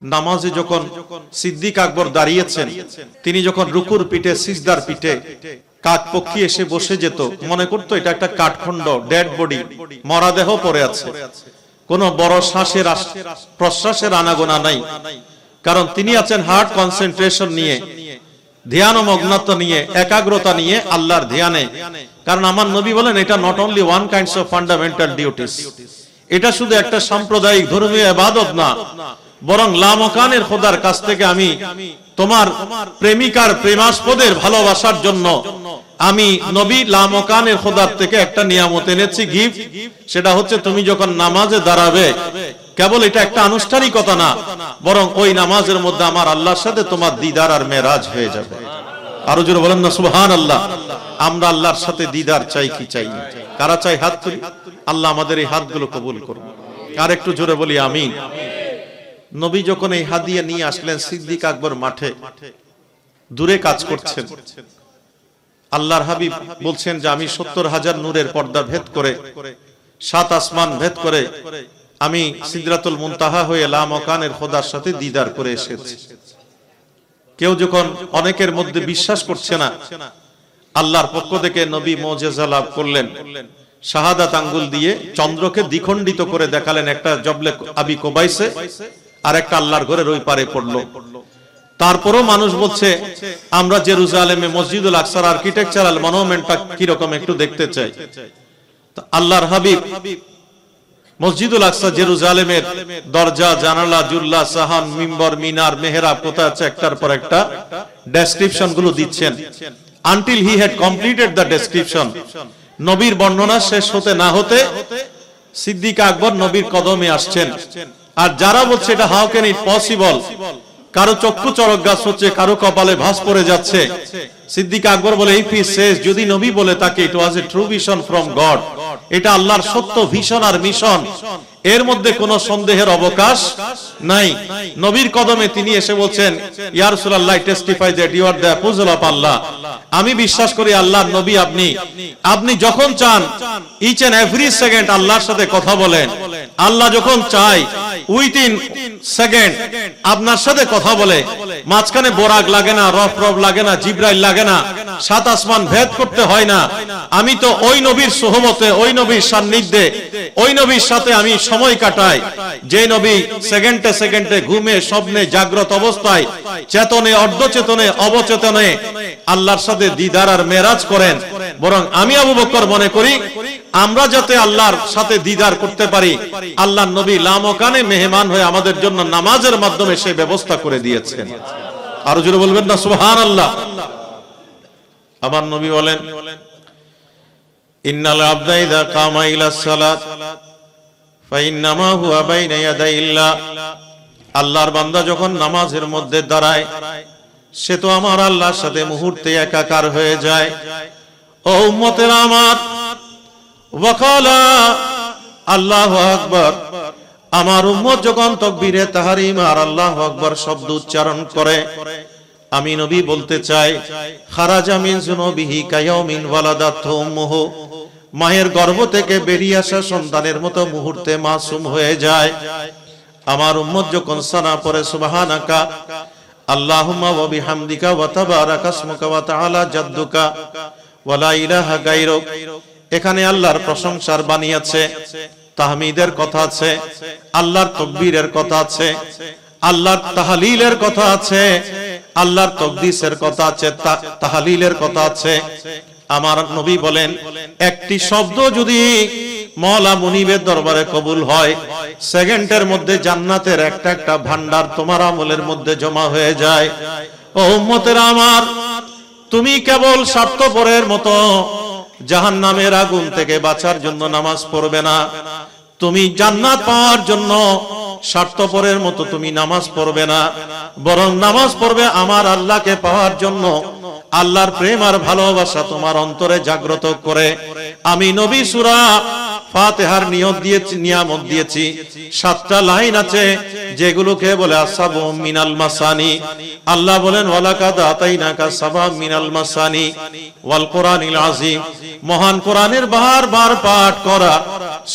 নামাজে যখন সিদ্দিক আকবর দাঁড়িয়েছেন, তিনি যখন রুকুর পিঠে সিজদার পিঠে কাঠ পক্ষী এসে বসে যেত, মনে করতো এটা একটা কাঠখণ্ড, ডেড বডি, মরা দেহ পড়ে আছে, কোনো বড় শ্বাসের প্রশ্বাসের আনাগোনা নাই। কারণ তিনি আছেন হার্ট কনসেন্ট্রেশন নিয়ে, ধ্যান ও মগ্নতা নিয়ে, একাগ্রতা নিয়ে আল্লাহর ধ্যানে। কারণ আমার নবী বলেন এটা not only one kinds of fundamental duties, এটা শুধু একটা সাম্প্রদায়িক ধর্মীয় ইবাদত না, বরং লামকানের খোদার কাছ থেকে আমি তোমার প্রেমিকার প্রেমাস্পদের ভালোবাসার জন্য আমি নবী লামকানের খোদার থেকে একটা নিয়ামত এনেছি, গিফট। সেটা হচ্ছে তুমি যখন নামাজে দাঁড়াবে, কেবল এটা একটা আনুষ্ঠানিকতা না, বরং ওই নামাজের মধ্যে আমার আল্লাহর সাথে তোমার দিদার আর মেরাজ হয়ে যাবে। আরো জোরে বলেন না সুবহানাল্লাহ। আমরা আল্লাহর সাথে দিদার চাই কি চাই না? কারা চাই হাত তুলি। আল্লাহ আমাদের এই হাতগুলো কবুল করুন। আর একটু জোরে বলি আমিন। নবী যখন এই হাদিয়া নিয়ে আসলেন, সিদ্দিক আকবর মাঠে দূরে কাজ করছেন। আল্লাহর হাবিব বলছেন যে আমি 70,000 নূরের পর্দা ভেদ করে, 7 আসমান ভেদ করে আমি সিদরাতুল মুনতাহা হয়ে লামকানের খোদার সাথে দিদার করে এসেছি। কেউ যখন অনেকের মধ্যে বিশ্বাস করছে না, আল্লাহর পক্ষ থেকে নবী মুজিজা লাভ করলেন, শাহাদাত আঙ্গুল দিয়ে চন্দ্রকে দ্বিখণ্ডিত করে দেখালেন, একটা জবলে আবি কোবাইসে আর একটা আল্লাহর ঘরের ওই পারে পড়লো। তারপরও মানুষ বলছে আমরা জেরুজালেমে মসজিদুল আকসার আর্কিটেকচারাল মনুমেন্টটা কিরকম একটু দেখতে চাই। আল্লাহর হাবিব মসজিদুল আকসা জেরুজালেমের দরজা, জানালা, জুল্লা, সাহান, মিম্বর, মিনার, মেহরাব কোথায় আছে একটার পর একটা ডেসক্রিপশন গুলো দিচ্ছেন। Until he had completed the description, নবীর বর্ণনা শেষ হতে না হতে সিদ্দিক আকবর নবীর কদমে আসছেন। আর যারা বলছে এটা হাউ ক্যান ইট পসিবল, কারো চক্ষু চরক গাছ হচ্ছে, কারো কপালে ভাঁজ পড়ে যাচ্ছে, সিদ্দিক আকবর বলে ইফ হি সেজ, যদি নবী বলে তাকে it was a true vision from God, এটা আল্লাহর সত্য ভিশন আর মিশন, এর মধ্যে কোনো সন্দেহের অবকাশ নাই। নবীর কদমে তিনি এসে বলছেন ইয়া রাসূলুল্লাহ, I testify that you are the apostle of Allah, আমি বিশ্বাস করি আল্লাহর নবী আপনি। আপনি যখন চান ইচ এন্ড এভরি সেকেন্ড আল্লাহর সাথে কথা বলেন, আল্লাহ যখন চায় উইথিন সেকেন্ড আপনার সাথে কথা বলে, মাঝখানে বোরাক লাগে না, রফ লাগে না, জিবরাইল লাগে না, 7 আসমান ভেদ করতে হয় না। আমি তো ওই নবীর সোহবতে, ওই নবীর সান্নিধ্যে, ওই নবীর সাথে আমি সময় কাটাই, যে নবী সেকেন্ডে সেকেন্ডে ঘুমে, স্বপ্নে, জাগ্রত অবস্থায়, চেতনে, অর্ধচেতনে, অবচেতনে আল্লাহর সাথে দিদার আর মেরাজ করেন। বরং আমি আবু বকর মনে করি আমরা যাতে আল্লাহর সাথে দিদার করতে পারি, আল্লাহর নবী লামকানে মেহমান হয়ে আমাদের জন্য নামাজের মাধ্যমে সেই ব্যবস্থা করে দিয়েছেন। আরো জোরে বলবেন না সুবহানাল্লাহ। আমার নবী বলেন ইন্নাল আবদা ইযা কামা ইলাস সালাত ফাইন্নামা হুয়া বাইনা ইয়াদাইল্লাহ, আল্লাহর বান্দা যখন নামাজের মধ্যে দাঁড়ায়, সে তো আমার আল্লাহর সাথে মুহূর্তে একাকার হয়ে যায়। ও উম্মতের আমার, ওয়াকালা আল্লাহু আকবার, আমার উম্মত যখন তাকবীরে তাহরিম আর আল্লাহু আকবার শব্দ উচ্চারণ করে, আমি নবী বলতে চাই খারাজা মিন যুনুবিহি কায়াউমিন ওয়ালাদাতহু উম্মুহু, মায়ের গর্ভ থেকে বেরিয়ে আসা সন্তানের মতো মুহূর্তে মাসুম হয়ে যায়। আমার উম্মত যখন সানা পড়ে সুবহানাকা আল্লাহুম্মা ওয়া বিহামদিকা ওয়া তাবারাকা ইসমুকা ওয়া তাআলা জাদ্দুকা ওয়া লা ইলাহা গায়রুক, এখানে আল্লাহর প্রশংসার বাণী আছে, তাহমিদের কথা আছে, আল্লাহর তাকবীরের কথা আছে, আল্লাহর তাহলিলের কথা আছে, আল্লাহর তাকদীসের কথা আছে, তাহলিলের কথা আছে। আমার নবী বলেন একটি শব্দ যদি মওলা মুনিবের দরবারে কবুল হয়, সেকেন্ডের মধ্যে জান্নাতের একটা একটা ভান্ডার তোমার আমলের মধ্যে জমা হয়ে যায়। ও উম্মতের আমার, তুমি কেবল স্বার্থপরের মতো জাহান্নামের আগুন থেকে বাঁচার জন্য নামাজ পড়বে না, তুমি জান্নাত পাওয়ার জন্য স্বার্থপরের মতো তুমি নামাজ পড়বে না, বরং নামাজ পড়বে আমার আল্লাহকে পাওয়ার জন্য। আল্লাহর প্রেম আর ভালোবাসা তোমার অন্তরে জাগ্রত করে আমি নবী সূরা ফাতিহার নিয়ামত দিয়েছি। 7টা লাইন আছে যেগুলোকে বলে আসাবু মিনাল মাসানি। আল্লাহ বলেন ওয়ালাকাদ আতাইনাকা সাবা মিনাল মাসানি ওয়াল কোরআনিল আযীম। মহান কোরআনের বারবার পাঠ করা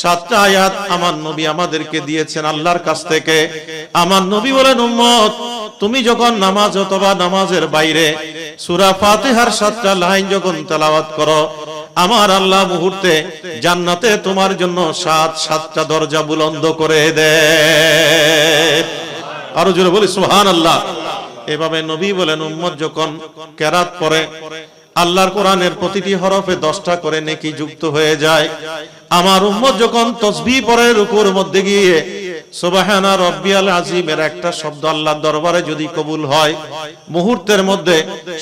7টা আয়াত আমার নবী আমাদেরকে দিয়েছেন আল্লাহর কাছ থেকে। আমার নবী বলেন উম্মত, তুমি যখন নামাজ অথবা নামাজের বাইরে সূরা ফাতিহার 7টা লাইন যখন তেলাওয়াত করো, আমার আল্লাহ মুহূর্তে জান্নাতে তোমার জন্য 7টা দরজা বুলন্দ করে দেয়। আরো জোরে বলি সুবহানাল্লাহ। এভাবে নবী বলেন উম্মত যখন কেরাত পড়ে আল্লাহর কোরআনের প্রতিটি হরফে 10টা করে নেকি যুক্ত হয়ে যায়। আমার উম্মত যখন তাসবিহ পড়ে রুকুর মধ্যে গিয়ে সুবহানা রাব্বিয়াল আযীমের একটা শব্দ আল্লাহর দরবারে যদি কবুল হয়, মুহূর্তের মধ্যে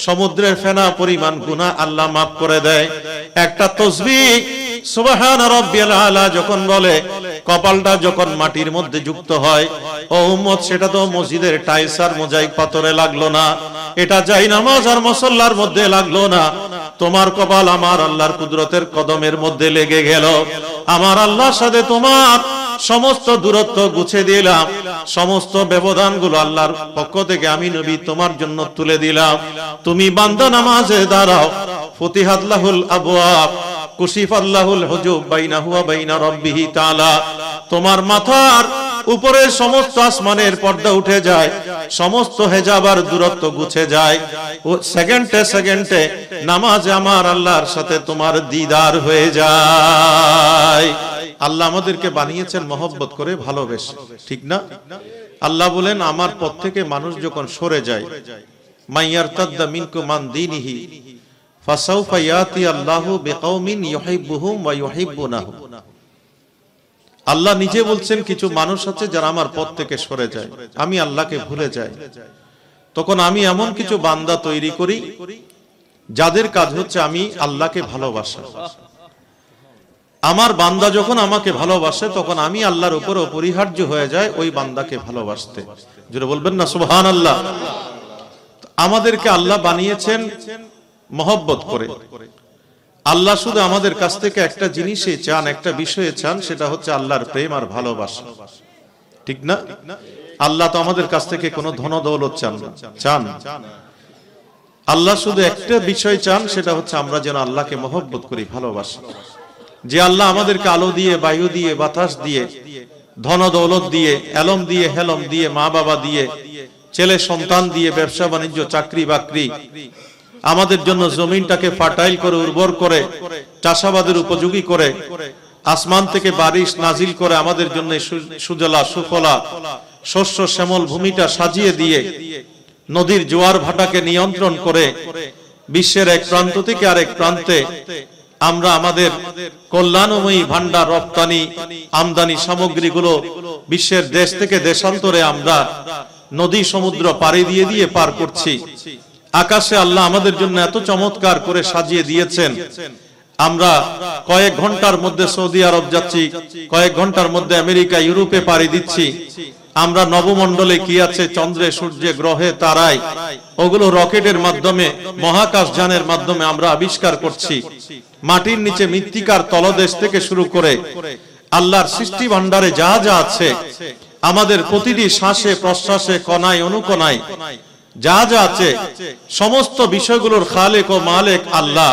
সমুদ্রের ফেনা পরিমাণ গুনাহ আল্লাহ মাফ করে দেয়। একটা তাসবিহ সুবহানা রাব্বিয়াল আলা যখন বলে, কপালটা যখন মাটির মধ্যে যুক্ত হয়, ও উম্মত সেটা তো মসজিদের টাইলস আর মোজাইক পাথরে লাগলো না, এটা যাই নামাজ আর মুসাল্লার মধ্যে লাগলো না, তোমার কপাল আমার আল্লাহর কুদরতের কদমের মধ্যে লেগে গেল। আমার আল্লাহর সাথে তোমার সমস্ত দূরত্ব গুছে দিলাম, সমস্ত ব্যবধানগুলো আল্লাহর পক্ষ থেকে আমি নবী তোমার জন্য তুলে দিলাম। তুমি বান্দা নামাজে দাঁড়াও, ফুতিহাত লাহুল আবওয়াব কুশিফাত লাহুল হুজুব বাইনাহু ওয়া বাইনা রাব্বিহি তাআলা। তোমার মাথার উপরের সমস্ত আসমানের পর্দা উঠে যায়, সমস্ত হেজাব আর দূরত্ব গুছে যায়। ও সেকেন্ডে নামাজে আমার আল্লাহর সাথে তোমার দিদার হয়ে যায়। আল্লাহ আমাদেরকে বানিয়েছেন মহব্বত করে, ভালোবেসে, ঠিক না? আল্লাহ বলেন আমার পথ থেকে মানুষ যখন সরে যায়, মাইয়ারতাদ্দা মিনকুম মান দীনিহি ফাসাউফা ইয়াতি আল্লাহু বিকাউমিন ইউহিব্বুহুম ওয়া ইউহিব্বুনাহু। আল্লাহ নিজে বলছেন কিছু মানুষ আছে যারা আমার পথ থেকে সরে যায়, আমি আল্লাহকে ভুলে যাই, তখন আমি এমন কিছু বান্দা তৈরি করি যাদের কাজ হচ্ছে আমি আল্লাহকে ভালোবাসা। আমার বান্দা যখন আমাকে ভালোবাসে তখন আমি আল্লাহর উপর অপরিহার্য হয়ে যায় ওই বান্দাকে ভালোবাসতে। যেটা বলবেন না সুবহানাল্লাহ। আমাদেরকে আল্লাহ বানিয়েছেন মহব্বত করে। আল্লাহ শুধু আমাদের কাছ থেকে একটা জিনিসে চান, একটা বিষয়ে চান, সেটা হচ্ছে আল্লাহর প্রেম আর ভালোবাসা, ঠিক না? আল্লাহ তো আমাদের কাছ থেকে কোনো ধন দৌলত চান না, চান আল্লাহ শুধু একটা বিষয় চান, সেটা হচ্ছে আমরা যেন আল্লাহকে মহব্বত করি, ভালোবাসি। যে আল্লাহ আমাদেরকে আলো দিয়ে, বায়ু দিয়ে, বাতাস দিয়ে, ধন দৌলত দিয়ে, এলম দিয়ে, হেলম দিয়ে, মা বাবা দিয়ে, ছেলে সন্তান দিয়ে, ব্যবসা বাণিজ্য, চাকরি বাকরি, আমাদের জন্য জমিনটাকে ফার্টাইল করে, উর্বর করে, চাষাবাদের উপযোগী করে, আসমান থেকে বারিশ নাজিল করে আমাদের জন্য সুজলা সুফলা শস্য শ্যামল ভূমিটা সাজিয়ে দিয়ে, নদীর জোয়ার ভাটাকে নিয়ন্ত্রণ করে, বিশ্বের এক প্রান্ত থেকে আরেক প্রান্তে আমরা আমাদের কল্যাণময়ী ভান্ডার রপ্তানি আমদানি সামগ্রীগুলো বিশ্বের দেশ থেকে দেশান্তরে আমরা নদী সমুদ্র পাড়ি দিয়ে দিয়ে পার করছি। আকাশে আল্লাহ আমাদের জন্য এত চমৎকার করে সাজিয়ে দিয়েছেন, আমরা কয়েক ঘন্টার মধ্যে সৌদি আরব যাচ্ছি, কয়েক ঘন্টার মধ্যে আমেরিকা ইউরোপে পাড়ি দিচ্ছি। আমরা নবমণ্ডলে কি আছে, চন্দ্রে সূর্যে গ্রহে তারায়, ওগুলো রকেটের মাধ্যমে, মহাকাশ যানের মাধ্যমে আমরা আবিষ্কার করছি। মাটির নিচে মৃত্তিকার তলদেশ থেকে শুরু করে আল্লাহর সৃষ্টি ভান্ডারে যা যা আছে, আমাদের প্রতিটি শ্বাসে প্রশ্বাসে, কণায় অনুকণায় যা যা আছে, সমস্ত বিষয়গুলোর খালেক ও মালেক আল্লাহ।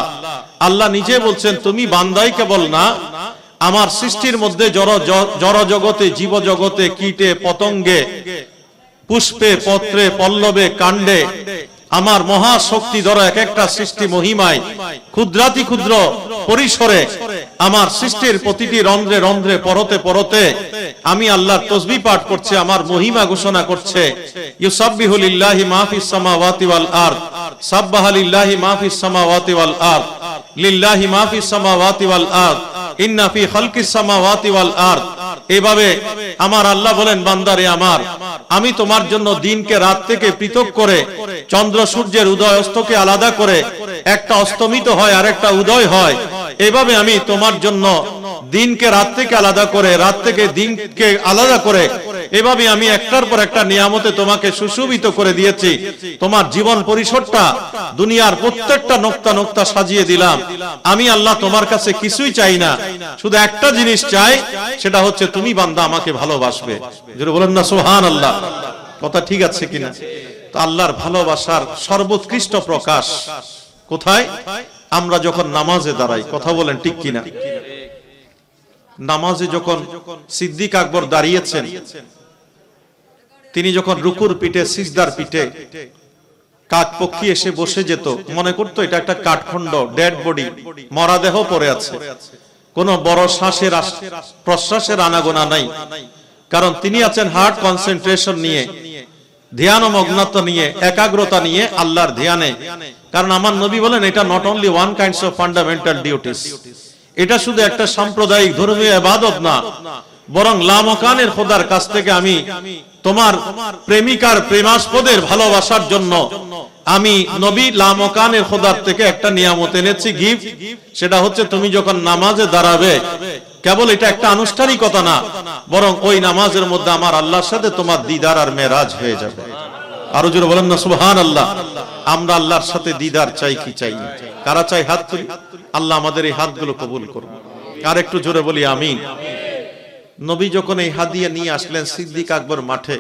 আল্লাহ নিজে বলছেন তুমি বান্দাই কেবল না, আমার সৃষ্টির মধ্যে জড় জগতে, জীব জগতে, কীটে পতঙ্গে, পুষ্পে পত্রে পল্লবে কাণ্ডে, আমার মহাশক্তি ধরো এক একটা সৃষ্টি মহিমায় ক্ষুদ্রাতি ক্ষুদ্র পরিসরে আমার সৃষ্টির প্রতিটি রন্ধ্রে রন্ধ্রে পরতে পরতে আমি আল্লাহর তাসবিহ পাঠ করছে, আমার মহিমা ঘোষণা করছে। ইউসাব্বিহু লিল্লাহি মা ফিস সামাওয়াতি ওয়াল আরদ, সাব্বাহা লিল্লাহি মা ফিস সামাওয়াতি ওয়াল আরদ, লিল্লাহি মা ফিস সামাওয়াতি ওয়াল আরদ, ইন্না ফি খালকিস সামাওয়াতি ওয়াল আরদ। এইভাবে আমার আল্লাহ বলেন, বান্দারে আমার, আমি তোমার জন্য দিনকে রাত থেকে পৃথক করে, চন্দ্র সূর্যের উদয় অস্তকে আলাদা করে, একটা অস্তমিত হয় আর একটা উদয় হয়, এভাবে আমি তোমার জন্য দিনকে রাত থেকে আলাদা করে, রাত থেকে দিনকে আলাদা করে, এভাবে আমি একটার পর একটা নিয়ামতে তোমাকে সুশোভিত করে দিয়েছি। তোমার জীবন পরিসরটা দুনিয়ার প্রত্যেকটা নোক্তা নোক্তা সাজিয়ে দিলাম। আমি আল্লাহ তোমার কাছে কিছুই চাই না, শুধু একটা জিনিস চাই, সেটা হচ্ছে তুমি বান্দা আমাকে ভালোবাসবে। যেটা বলেন না সুবহানাল্লাহ, কথা ঠিক আছে কিনা? তো আল্লাহর ভালোবাসার সর্বোৎকৃষ্ট প্রকাশ কোথায়? আমরা যখন নামাজে দাঁড়াই। কথা বলেন ঠিক কিনা? নামাজে যখন সিদ্দিক আকবর দাঁড়িয়েছেন, তিনি যখন রুকুর পিঠে সিজদার পিঠে কাক পক্ষী এসে বসে যেত, মনে করতো এটা একটা কাঠখণ্ড, ডেড বডি, মরা দেহ পড়ে আছে, কোনো বড় শ্বাসের প্রশ্বাসের আনাগোনা নাই। কারণ তিনি আছেন হার্ট কনসেন্ট্রেশন নিয়ে, ধ্যান ও মগ্নতা নিয়ে, একাগ্রতা নিয়ে আল্লাহর ধ্যানে। কারণ আমার নবী বলেন এটা not only one kinds of fundamental duties, এটা শুধু একটা সাম্প্রদায়িক ধর্মীয় ইবাদত না, বরং লামকানের খোদার কাছ থেকে আমি তোমার প্রেমিকার প্রেমাস্পদের ভালোবাসার জন্য আমি নবী লামকানের খোদার থেকে একটা নিয়ামত এনেছি, গিফট। সেটা হচ্ছে তুমি যখন নামাজে দাঁড়াবে, কেবল এটা একটা আনুষ্ঠানিকতা না, বরং ওই নামাজের মধ্যে আমার আল্লাহর সাথে তোমার দিদার আর মেরাজ হয়ে যাবে। আরো জোরে বলেন না সুবহানাল্লাহ। আমরা আল্লাহর সাথে দিদার চাই কি চাই? কারা চাই? হাত তুলি। আল্লাহ আমাদের এই হাতগুলো কবুল করুন। আর একটু জোরে বলি আমিন। নবী যখন এই হাদিয়া নিয়ে আসলেন, সিদ্দিক আকবর মাঠে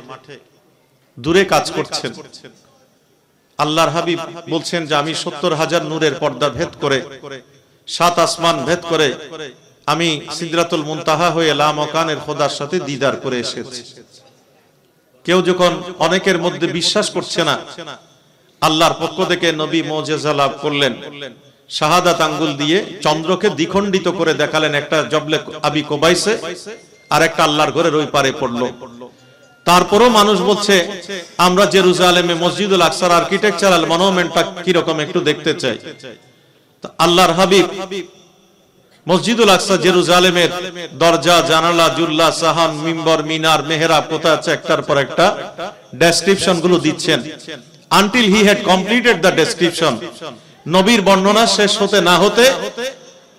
দূরে কাজ করছেন। আল্লাহর হাবিব বলছেন যে আমি 70,000 নূরের পর্দা ভেদ করে, 7 আসমান ভেদ করে আমি সিদরাতুল মুনতাহা হয়ে লামকানের খোদার সাথে দিদার করে এসেছি। কেউ যখন অনেকের মধ্যে বিশ্বাস করছে না, আল্লাহর পক্ষ থেকে নবী মুজিজা লাভ করলেন, শাহাদাত আঙ্গুল দিয়ে চন্দ্রকে দ্বিখণ্ডিত করে দেখালেন, একটা জবলে আবি কোবাইসে আর একটা আল্লাহর ঘরের ওই পারে পড়লো। তারপরও মানুষ বলছে আমরা জেরুজালেমে মসজিদুল আকসার আর্কিটেকচারাল মনুমেন্টটা কি রকম একটু দেখতে চাই। আল্লাহর হাবিব মসজিদুল আকসা জেরুজালেমের দরজা, জানালা, জুল্লা, সাহান, মিম্বর, মিনার, মেহরাব কোথায় আছে একটার পর একটা ডেসক্রিপশন গুলো দিচ্ছেন। Until he had completed the description, নবীর বর্ণনা শেষ হতে না হতে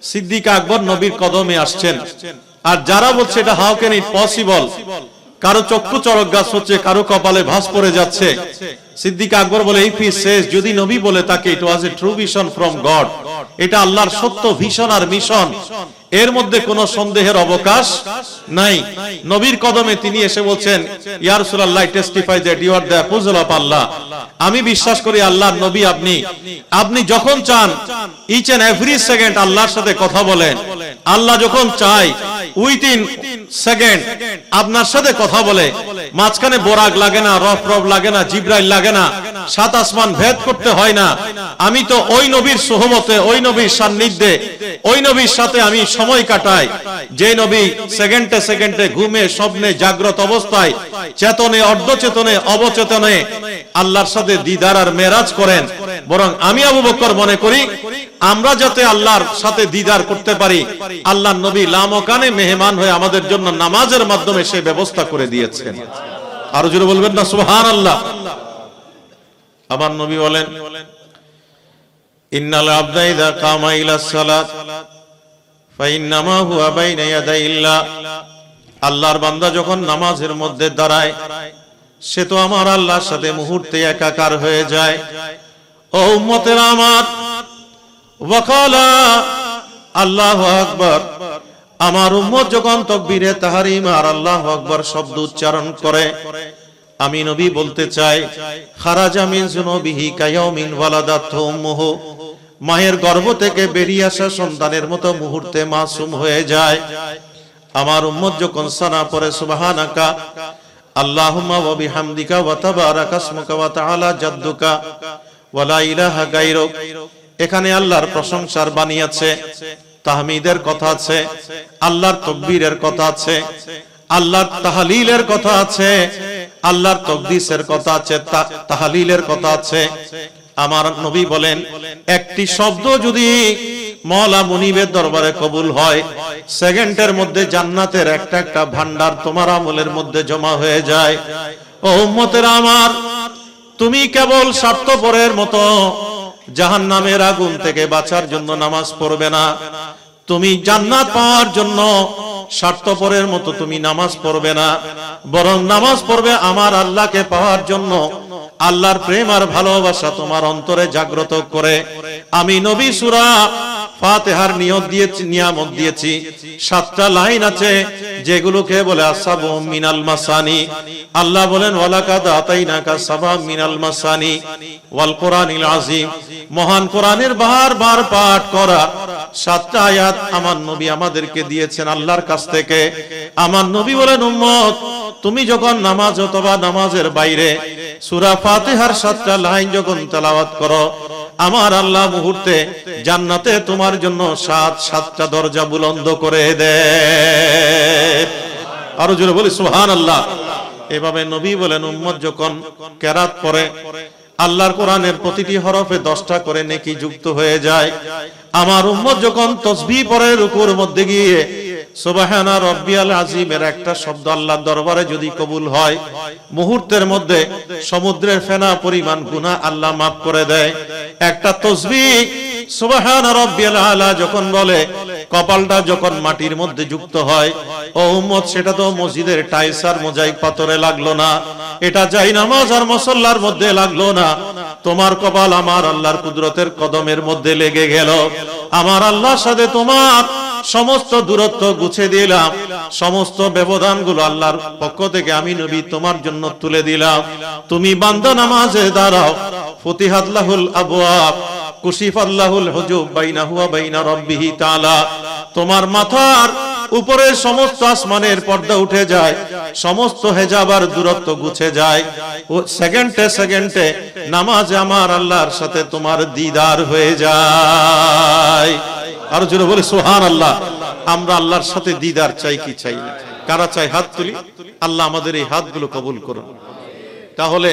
সিদ্দিক আকবর নবীর কদমে আসছেন। আর যারা বলছে এটা হাউ ক্যান ইট পসিবল, কারো চক্ষু চরক গাছ হচ্ছে, কারো কপালে ভাঁজ পড়ে যাচ্ছে, সিদ্দিক আকবর বলে ইফ হি সেজ, যদি নবী বলে তাকে it was a true vision from God, এটা আল্লাহর সত্য ভিশন আর মিশন, এর মধ্যে কোনো সন্দেহের অবকাশ নাই। নবীর কদমে তিনি এসে বলছেন ইয়া রাসূলুল্লাহ, I testify that you are the apostle of Allah, আমি বিশ্বাস করি আল্লাহর নবী আপনি। আপনি যখন চান ইচ এন্ড এভরি সেকেন্ড আল্লাহর সাথে কথা বলেন। আল্লাহ যখন চায় উইথিন সেকেন্ড আপনার সাথে কথা বলে, মাঝখানে বোরাক লাগে না, রফ রফ লাগে না, জিব্রাইল লাগে না, 7 আসমান ভেদ করতে হয় না। আমি তো ওই নবীর সুহমতে, ওই নবীর সান্নিধ্যে, ওই নবীর সাথে আমি সময় কাটাই, যে নবী সেকেন্ডে সেকেন্ডে ঘুমে, স্বপ্নে, জাগ্রত অবস্থায়, চেতনে, অর্ধচেতনে, অবচেতনে আল্লাহর সাথে দিদার আর মেরাজ করেন। বরং আমি আবু বকর মনে করি আমরা যাতে আল্লাহর সাথে দিদার করতে পারি, আল্লাহর নবী লামকানে মেহমান হয়ে আমাদের জন্য নামাজের মাধ্যমে সেই ব্যবস্থা করে দিয়েছেন। আরো জোরে বলবেন না সুবহানাল্লাহ। আমার নবী বলেন ইন্নাল আবদা ইযা কামা ইলাস সালাত ফাইন্নামা হুয়া বাইনা ইয়াদাইল্লাহ, আল্লাহর বান্দা যখন নামাজের মধ্যে দাঁড়ায় সে তো আমার আল্লাহর সাথে মুহূর্তে একাকার হয়ে যায়। ও উম্মতেরা আমার, ওয়াকালা আল্লাহু আকবার, আমার উম্মত যখন তাকবীরে তাহরিম আর আল্লাহু আকবার শব্দ উচ্চারণ করে, আমি নবী বলতে চাই খারাজা মিন যুনুবিহি কায়াউমিন ওয়ালাদাতহু উম্মুহু, মায়ের গর্ভ থেকে বেরিয়ে আসা সন্তানের মতো মুহূর্তে মাসুম হয়ে যায়। আমার উম্মত যখন সানা পড়ে সুবহানাকা আল্লাহুম্মা ওয়া বিহামদিকা ওয়া তাবারাকা ইসমুকা ওয়া তাআলা জাদ্দুকা ওয়া লা ইলাহা গায়রুক, এখানে আল্লাহর প্রশংসার বাণী আছে, তাহমিদের কথা আছে, আল্লাহর তাকবীরের কথা আছে, আল্লাহর তাহলিলের কথা আছে, আল্লাহর তাকদীসের কথা আছে, তাহলিলের কথা আছে। আমার নবী বলেন একটি শব্দ যদি মওলা মুনিবের দরবারে কবুল হয়, সেকেন্ডের মধ্যে জান্নাতের একটা একটা ভান্ডার তোমার আমলের মধ্যে জমা হয়ে যায়। ও উম্মতেরা আমার, তুমি কেবল স্বার্থপরের মতো জাহান্নামের আগুন থেকে বাঁচার জন্য নামাজ পড়বে না, তুমি জান্নাত পাওয়ার জন্য স্বার্থপরের মতো তুমি নামাজ পড়বে না, বরং নামাজ পড়বে আমার আল্লাহকে পাওয়ার জন্য। আল্লাহর প্রেম আর ভালোবাসা তোমার অন্তরে জাগ্রত করে। আমি নবী সূরা ফাতিহার নিয়ামত দিয়েছি। 7টা লাইন আছে যেগুলোকে বলে আসাবু মিনাল মাসানি। আল্লাহ বলেন ওয়ালাকাদ আতাইনাকা সাবা মিনাল মাসানি ওয়াল কোরআনিল আযীম। মহান কোরআনের বারবার পাঠ করা 7টা আয়াত আমার নবী আমাদেরকে দিয়েছেন আল্লাহর কাছ থেকে। আমার নবী বলেন উম্মত, তুমি যখন নামাজ অথবা নামাজের বাইরে সূরা ফাতিহার 7টা লাইন যখন তেলাওয়াত করো, আমার আল্লাহ মুহূর্তে জান্নাতে তোমার জন্য 7টা দরজা বুলন্দ করে দেয়। আরো জোরে বলি সুবহানাল্লাহ। এভাবে নবী বলেন উম্মত যখন কেরাত পড়ে, আল্লাহর কোরআনের প্রতিটি হরফে 10টা করে নেকি যুক্ত হয়ে যায়। আমার উম্মত যখন তাসবিহ পড়ে রুকুর মধ্যে গিয়ে সুবহানা রাব্বিয়াল আযীমের একটা শব্দ আল্লাহর দরবারে যদি কবুল হয়, মুহূর্তের মধ্যে সমুদ্রের ফেনা পরিমাণ গুনাহ আল্লাহ মাফ করে দেয়। একটা তাসবিহ সুবহানা রাব্বিয়াল আলা যখন বলে, কপালটা যখন মাটির মধ্যে যুক্ত হয়, ও উম্মত সেটা তো মসজিদের টাইলস আর মোজাইক পাথরে লাগলো না, এটা যাই নামাজ আর মুসল্লার মধ্যে লাগলো না, তোমার কপাল আমার আল্লাহর কুদরতের কদমের মধ্যে লেগে গেল। আমার আল্লাহর সাথে তোমার সমস্ত দূরত্ব গুছে দিলাম, সমস্ত ব্যবধানগুলো আল্লাহর পক্ষ থেকে আমি নবী তোমার জন্য তুলে দিলাম। তুমি বান্দা নামাজে দাঁড়াও, ফুতিহাত লাহুল আবওয়াব কুশিফাত লাহুল হুজুব বাইনাহু ওয়া বাইনা রাব্বিহি তাআলা। তোমার মাথার উপরে সমস্ত আসমানের পর্দা উঠে যায়, সমস্ত হেজাব আর দূরত্ব গুছে যায়। ও সেকেন্ডে সেকেন্ডে নামাজে আমার আল্লাহর সাথে তোমার দিদার হয়ে যায়। আর জোরে বলি সুবহানাল্লাহ। আমরা আল্লাহর সাথে দিদার চাই কি চাই না? কারা চাই হাত তুলি। আল্লাহ আমাদের এই হাতগুলো কবুল করুন। তাহলে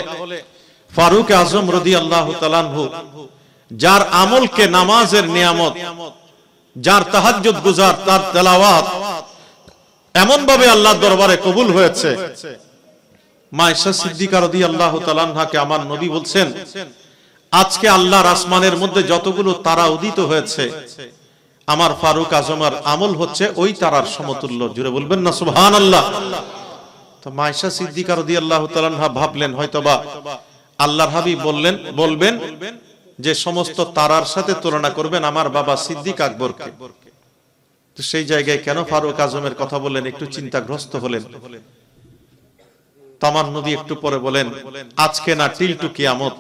ফারুক আজম রাদিয়াল্লাহু তাআলা আনহু, যার আমলকে নামাজের নিয়ামত, যার তাহাজ্জুদ গুজার, তার তেলাওয়াত এমন ভাবে আল্লাহর দরবারে কবুল হয়েছে, মা আয়েশা সিদ্দিকা রাদিয়াল্লাহু তাআলা আনহাকে আমার নবী বলছেন, আজকে আল্লাহর আসমানের মধ্যে যতগুলো তারা উদিত হয়েছে, আমার ফারুক আজমের আমল হচ্ছে ওই তারার সমতুল্য। জুড়ে বলবেন না সুবহানাল্লাহ। তো মা আয়েশা সিদ্দিকা রাদিয়াল্লাহু তাআলা আনহা ভাবলেন হয়তোবা আল্লাহর হাবিব বলবেন যে সমস্ত তারার সাথে তুলনা করবেন আমার বাবা সিদ্দিক আকবরকে। তো সেই জায়গায় কেন ফারুক আজমের কথা বললেন, একটু চিন্তাগ্রস্ত হলেন। তামার নবী একটু পরে বলেন, আজকে না টিল টু কিয়ামত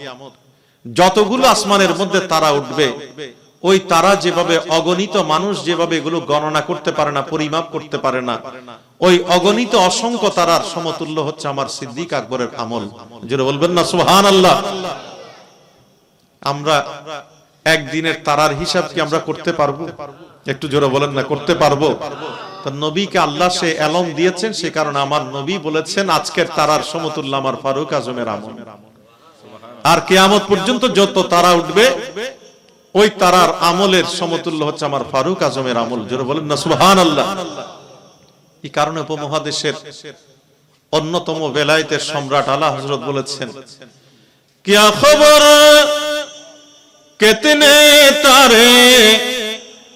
যতগুলো আসমানের মধ্যে তারা উঠবে, ওই তারা যেভাবে অগণিত মানুষ যেভাবে এগুলো গণনা করতে পারে না, পরিমাপ করতে পারে না, ওই অগণিত অসংখ্য তারার সমতুল্য হচ্ছে আমার সিদ্দিক আকবরের আমল। জোরে বলবেন না সুবহানাল্লাহ। আমরা একদিনের তারার হিসাব কি আমরা করতে পারবো? একটু জোরে বলেন না, করতে পারবো? তো নবীকে আল্লাহ সে এলম দিয়েছেন, সে কারণে আমার নবী বলেছেন আজকের তারার সমতুল্য আমার ফারুক আজমের আমল। আর কিয়ামত পর্যন্ত যত তারা উঠবে ওই তারার আমলের সমতুল্য হচ্ছে আমার ফারুক আজমের আমল। জোরে বলেন না সুবহানাল্লাহ। এই কারণে উপমহাদেশের অন্যতম বেলায়েতের সম্রাট আলা হযরত বলেছেন, क्या खबर कितने तारे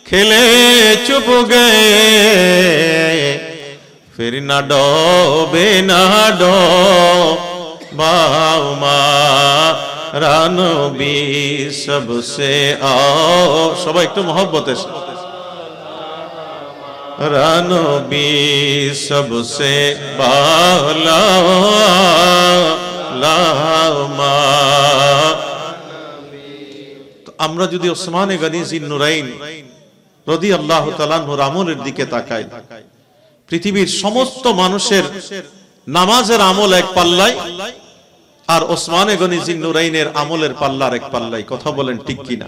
खिले चुप गए, फिर ना डोबे ना डोबा रानबी सबसे आओ। সবাই একটু मोहब्बत से रानबी सबसे बाला লামা। আমরা যদি ওসমানে গনি জিন্নুরাইন রাদিয়াল্লাহু তাআলা আনহুর আমলের দিকে তাকাই, পৃথিবীর সমস্ত মানুষের নামাজের আমল এক পাল্লায়, আর ওসমানে গনি জিন্নুরাইনের আমলের পাল্লার এক পাল্লায়। কথা বলেন ঠিক কিনা?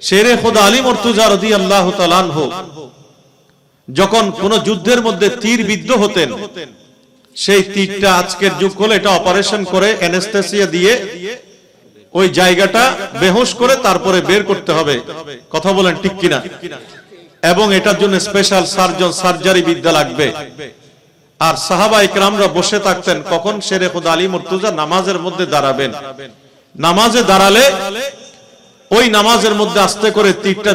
শেরে খোদা আলী মুর্তজা রাদিয়াল্লাহু তাআলা আনহু যখন কোন যুদ্ধের মধ্যে তীর বিদ্ধ হতেন, সেই তীরটা আজকের যুগ হলে এটা অপারেশন করে অ্যানেস্থেসিয়া দিয়ে ওই জায়গাটা বেহুশ করে তারপরে বের করতে হবে। কথা বলেন ঠিক কিনা? এবং এটার জন্য স্পেশাল সার্জন, সার্জারি বিদ্যা লাগবে। আর সাহাবা ইকরামরা বসে থাকতেন কখন শেরে খোদা আলী মুর্তজা নামাজের মধ্যে দাঁড়াবেন। নামাজে দাঁড়ালে ওই নামাজের মধ্যে আস্তে করে তীরটা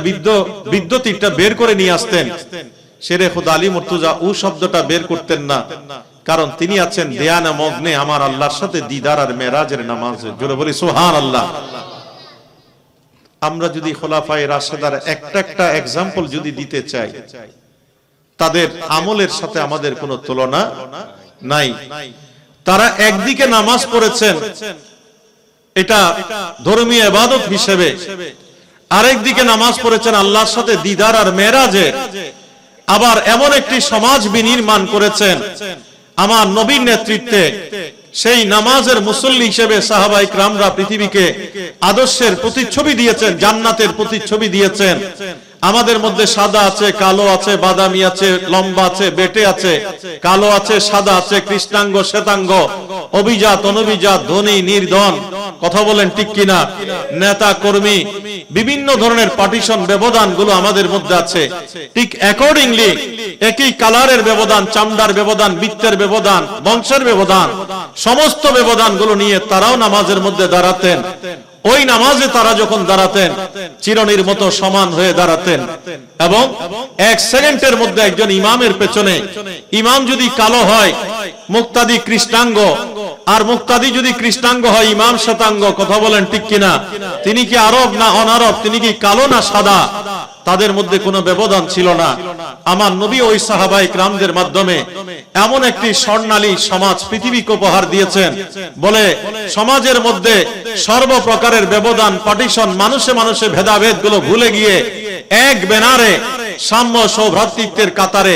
বিদ্ধ তীরটা বের করে নিয়ে আসতেন। শেরে খুদা আলী মুর্তজা ও শব্দটা বের করতেন না, কারণ তিনি আছেন ধ্যানে মগ্নে আমার আল্লাহর সাথে দিদার আর মেরাজের নামাজে। জোরে বলি সুবহানাল্লাহ। আমরা যদি খোলাফায়ে রাশেদার একটা एग्जांपल যদি দিতে চাই, তাদের আমলের সাথে আমাদের কোনো তুলনা নাই। তারা একদিকে নামাজ পড়েছেন এটা ধর্মীয় ইবাদত হিসেবে, আরেকদিকে নামাজ পড়েছেন আল্লাহর সাথে দিদার আর মেরাজে। আবার এমন একটি সমাজ বিনির্মাণ করেছেন আমার নবীর নেতৃত্বে, সেই নামাজের মুসল্লি হিসেবে সাহাবায়ে কিরামরা পৃথিবীকে আদর্শের প্রতিচ্ছবি দিয়েছেন, জান্নাতের প্রতিচ্ছবি দিয়েছেন। আমাদের মধ্যে সাদা আছে, কালো আছে, বাদামি আছে, লম্বা আছে, বেটে আছে, কালো আছে, সাদা আছে, কৃষ্ণাঙ্গ শ্বেতাঙ্গ, অভিজাত অনভিজাত, ধনী নির্ধন, কথা বলেন ঠিক কিনা, নেতা কর্মী, বিভিন্ন ধরনের পার্টিশন ব্যবধান গুলো আমাদের মধ্যে আছে। ঠিক অ্যাকর্ডিংলি একই কালারের ব্যবধান, চামড়ার ব্যবধান, বৃত্তের ব্যবধান, বংশের ব্যবধান, সমস্ত ব্যবধান গুলো নিয়ে তারাও নামাজের মধ্যে দাঁড়াতেন। ওই নামাজে তারা যখন দাঁড়াতেন চিরনির মতো সমান হয়ে দাঁড়াতেন, এবং এক সেকেন্ডের মধ্যে একজন ইমামের পেছনে, ইমাম যদি কালো হয় মুক্তাদি কৃষ্ণাঙ্গ, আর মুক্তাদি যদি কৃষ্ণাঙ্গ হয় ইমাম শ্বেতাঙ্গ, কথা বলেন ঠিক কিনা, তিনি কি আরব না অনারব, তিনি কি কালো না সাদা, তাদের মধ্যে কোনো ব্যবধান ছিল না। আমার নবী ওই সাহাবায়ে কিরামদের মাধ্যমে এমন একটি স্বর্ণালী সমাজ পৃথিবীকে উপহার দিয়েছেন, বলে সমাজের মধ্যে সর্বপ্রকারের ব্যবধান, পার্টিশন, মানুষে মানুষে ভেদাভেদ গুলো ভুলে গিয়ে এক ব্যানারে সাম্য সৌভ্রাতৃত্বের কাতারে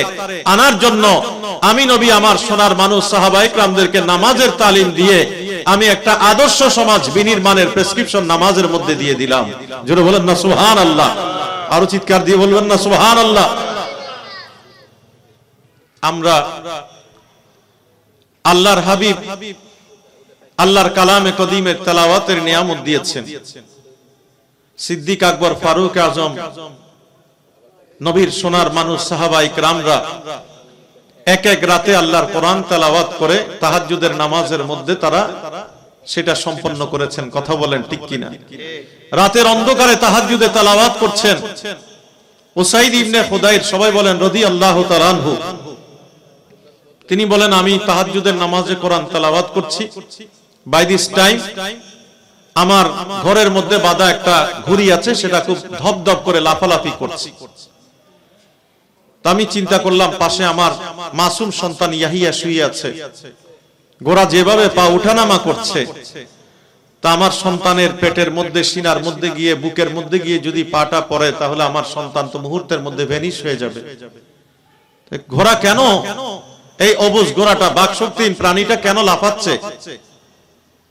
আনার জন্য আমি নবী আমার সোনার মানুষ সাহাবায়ে কিরামদেরকে নামাজের তালিম দিয়ে আমি একটা আদর্শ সমাজ বিনির্মাণের প্রেসক্রিপশন নামাজের মধ্যে দিয়ে দিলাম। জোরে বলেন না সুবহানাল্লাহ, আরো চিৎকার দিয়ে বলবেন না সুবহানাল্লাহ। আমরা আল্লাহর হাবিব আল্লাহর কালামে কদিমের তেলাওয়াতের নিয়ামত দিয়েছেন। সিদ্দিক আকবর, ফারুক আজম, নবীর সোনার মানুষ সাহাবায়ে কিরামরা এক এক রাতে আল্লাহর কোরআন তেলাওয়াত করে তাহাজ্জুদের নামাজের মধ্যে তারা সেটা সম্পন্ন করেছেন। কথা বলেন ঠিক কিনা? রাতের অন্ধকারে তাহাজ্জুদে তেলাওয়াত করছেন। উসাইদ ইবনে খুদাইর, সবাই বলেন রাদিয়াল্লাহু তাআলা আনহু, তিনি বলেন আমি তাহাজ্জুদের নামাজে কোরআন তেলাওয়াত করছি, বাই দিস টাইম আমার ঘরের মধ্যে বাঁধা একটা ঘুড়ি আছে, সেটা খুব ধপধপ করে লাফালাফি করছে। আমি চিন্তা করলাম পাশে আমার মাসুম সন্তান ইয়াহিয়া শুয়ে আছে, ঘোড়া যেভাবে পা উঠানামা করছে, তা আমার সন্তানের পেটের মধ্যে, সিনার মধ্যে গিয়ে, বুকের মধ্যে গিয়ে যদি পাটা পড়ে তাহলে আমার সন্তান তো মুহূর্তের মধ্যে ভ্যানিশ হয়ে যাবে। ঘোড়া কেন, এই অবুঝ ঘোড়াটা, বাকশক্তিহীন প্রাণীটা কেন লাফাচ্ছে?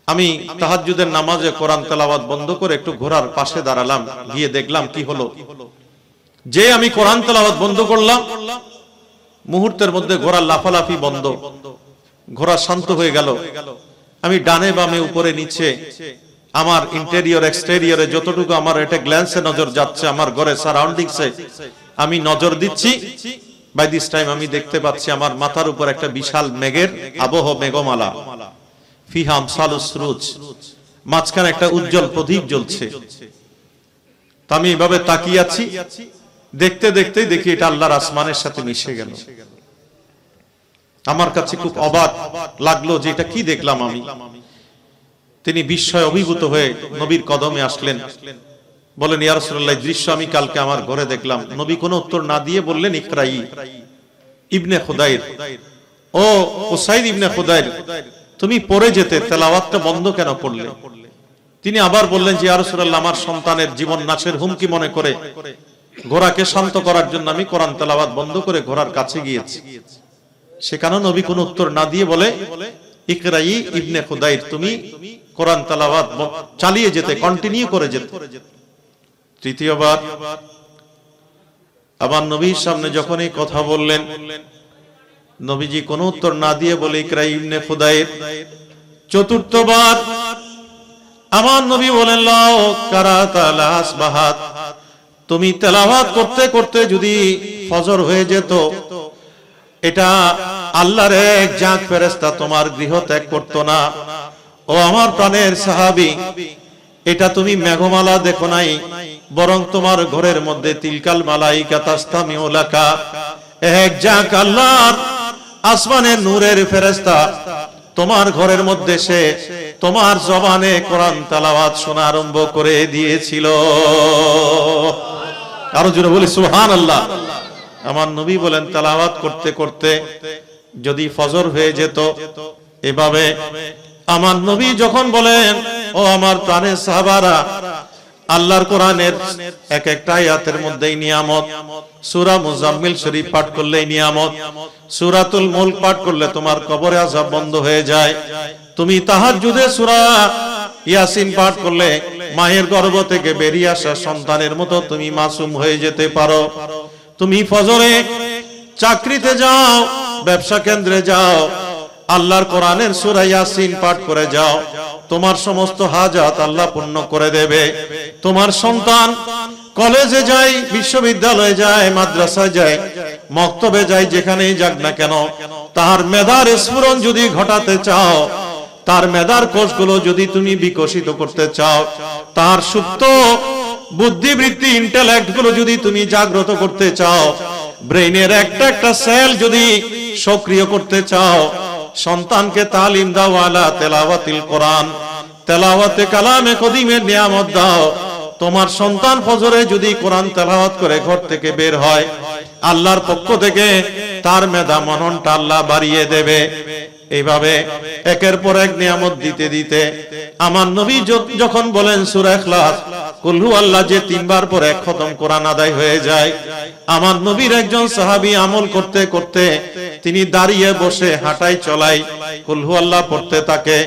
আমি তাহাজ্জুদের নামাজে কোরআন তেলাওয়াত বন্ধ করে একটু ঘোড়ার পাশে দাঁড়ালাম, গিয়ে দেখলাম কি হলো। যে আমি কোরআন তেলাওয়াত বন্ধ করলাম, মুহূর্তের মধ্যে ঘোড়ার লাফালাফি বন্ধ, ঘোড়া শান্ত হয়ে গেল। আমি ডানে বামে উপরে নিচে আমার ইন্টেরিয়র এক্সটেরিয়রে যতটুকু আমার এটা গ্ল্যান্সে নজর যাচ্ছে, আমার ঘরে সারাউন্ডিংসে আমি নজর দিচ্ছি। বাই দিস টাইম আমি দেখতে পাচ্ছি আমার মাথার উপর একটা বিশাল মেঘের আবহ, মেঘমালা, ফিহা আমসালুস সুরুজ, মাঝখানে একটা উজ্জ্বল প্রদীপ জ্বলছে। তা আমি এভাবে তাকিয়ে আছি, দেখতে দেখতে দেখি এটা আল্লাহর আসমানের সাথে মিশে গেল। আমার কাছে খুব অবাক লাগলো যে এটা কি দেখলাম আমি। তিনি বিস্ময়ে অভিভূত হয়ে নবীর কদমে আসলেন, বলেন ইয়া রাসূলুল্লাহ, দৃশ্য আমি কালকে আমার ঘরে দেখলাম। নবী কোনো উত্তর না দিয়ে বললেন ইকরাই ইবনে খুদাইর, ও উসাইদ ইবনে খুদাইর, তুমি পড়ে যেতে, তেলাওয়াতটা বন্ধ কেন করলে? তিনি আবার বললেন যে ইয়া রাসূলুল্লাহ, আমার সন্তানের জীবন নাশের হুমকি মনে করে ঘোড়াকে শান্ত করার জন্য আমি কোরআন তেলাওয়াত বন্ধ করে ঘোড়ার কাছে গিয়েছি। সেখানে নবী কোনো উত্তর না দিয়ে বলে ইকরাই ইবনে খুদাইর, তুমি কোরআন তেলাওয়াত চালিয়ে যেতে, কন্টিনিউ করে যেতে। তৃতীয়বার আবার নবীর সামনে যখন এই কথা বললেন, নবীজি কোনো উত্তর না দিয়ে বলে ইকরাই ইবনে খুদাইর। চতুর্থবার আমার নবী বলেন লাও কারাতা লাসবাহাত, তুমি তেলাওয়াত করতে করতে যদি ফজর হয়ে যেত, এটা আল্লাহর এক জাঁক ফেরেশতা তোমার গৃহ ত্যাগ করতো না। ও আমার প্রাণের সাহাবী, এটা তুমি মেঘমালা দেখো নাই, বরং তোমার ঘরের মধ্যে তিলকাল মালাইকা তাসতামিউ লাকা, এক ঝাঁক আল্লাহর আসমানের নূরের ফেরেশতা তোমার ঘরের মধ্যে সে তোমার জবানে কোরআন তেলাওয়াত শোনা আরম্ভ করে দিয়েছিল। আরো জোরে বলি সুবহানাল্লাহ। আমার নবী বলেন তেলাওয়াত করতে করতে যদি ফজর হয়ে যেত, এভাবে আমার নবী যখন বলেন, ও আমার প্রাণের সাহাবারা, আল্লাহর কোরআনের এক একটা আয়াতের মধ্যেই নিয়ামত। সূরা মুজাম্মিল শরীফ পাঠ করলেই নিয়ামত, সূরাতুল মুলক পাঠ করলে তোমার কবরে আযাব বন্ধ হয়ে যায়। তুমি তাহাজ্জুদে সূরা ইয়াসিন পাঠ করলে মায়ের গর্ভ থেকে বেরিয়ে আসা সন্তানের মতো তুমি মাসুম হয়ে যেতে পারো। তুমি ফজরে চাকরিতে যাও, ব্যবসা কেন্দ্রে যাও, আল্লাহর কোরআনের সূরা ইয়াসিন পাঠ করে যাও, তোমার সমস্ত হাজাত আল্লাহ পূর্ণ করে দেবে। তোমার সন্তান কলেজে যায়, বিশ্ববিদ্যালয়ে যায়, মাদ্রাসায় যায়, মক্তবে যায়, যেখানেই যাক না কেন, তার মেধার স্ফুরণ যদি ঘটাতে চাও, তার মেধার কোষগুলো যদি তুমি বিকশিত করতে চাও, তার সুপ্ত বুদ্ধিবৃত্তি ইন্টেলেক্ট গুলো যদি তুমি জাগ্রত করতে চাও, ব্রেইনের একটা একটা সেল যদি সক্রিয় করতে চাও, সন্তানকে তালিম দাও আলা তেলাওয়াতিল কোরআন, তেলাওয়াতে কালামে কদিমের নিয়ামত দাও। তোমার সন্তান ফজরে যদি কোরআন তেলাওয়াত করে ঘর থেকে বের হয়, আল্লাহর পক্ষ থেকে তার মেধা মননটা আল্লাহ বাড়িয়ে দেবে। এইভাবে একের পর এক নিয়ামত দিতে দিতে আমার নবী যখন বলেন সূরা ইখলাস, কুল হু আল্লাহ যে তিনবার পর এক খতম কোরআন আদায় হয়ে যায়, আমার নবীর একজন সাহাবী আমল করতে করতে তিনি দাঁড়িয়ে বসে হাঁটাই চলাই কুল হু আল্লাহ পড়তে থাকে।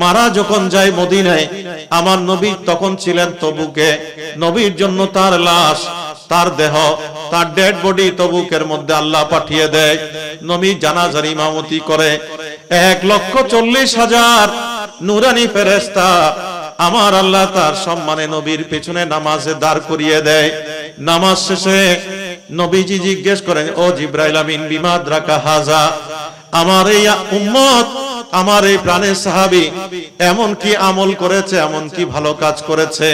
মারা যখন যায় মদিনায়, আমার নবী তখন ছিলেন তবুকে, নবীর জন্য তার লাশ, তার দেহ, তার ডেড বডি তবুকের মধ্যে আল্লাহ পাঠিয়ে দেয়। নবী জানাজার ইমামতি করে 1,40,000 নূরানী ফেরেশতা আমার আল্লাহ তার সম্মানে নবীর পেছনে নামাজে দাঁড় করিয়ে দেয়। নামাজ শেষে নবীজি জিজ্ঞেস করেন, ও জিবরাইল আমিন বিমা আদরাকা হাযা, আমার এই উম্মত, আমার এই প্রাণের সাহাবী এমন কি আমল করেছে, এমন কি ভালো কাজ করেছে,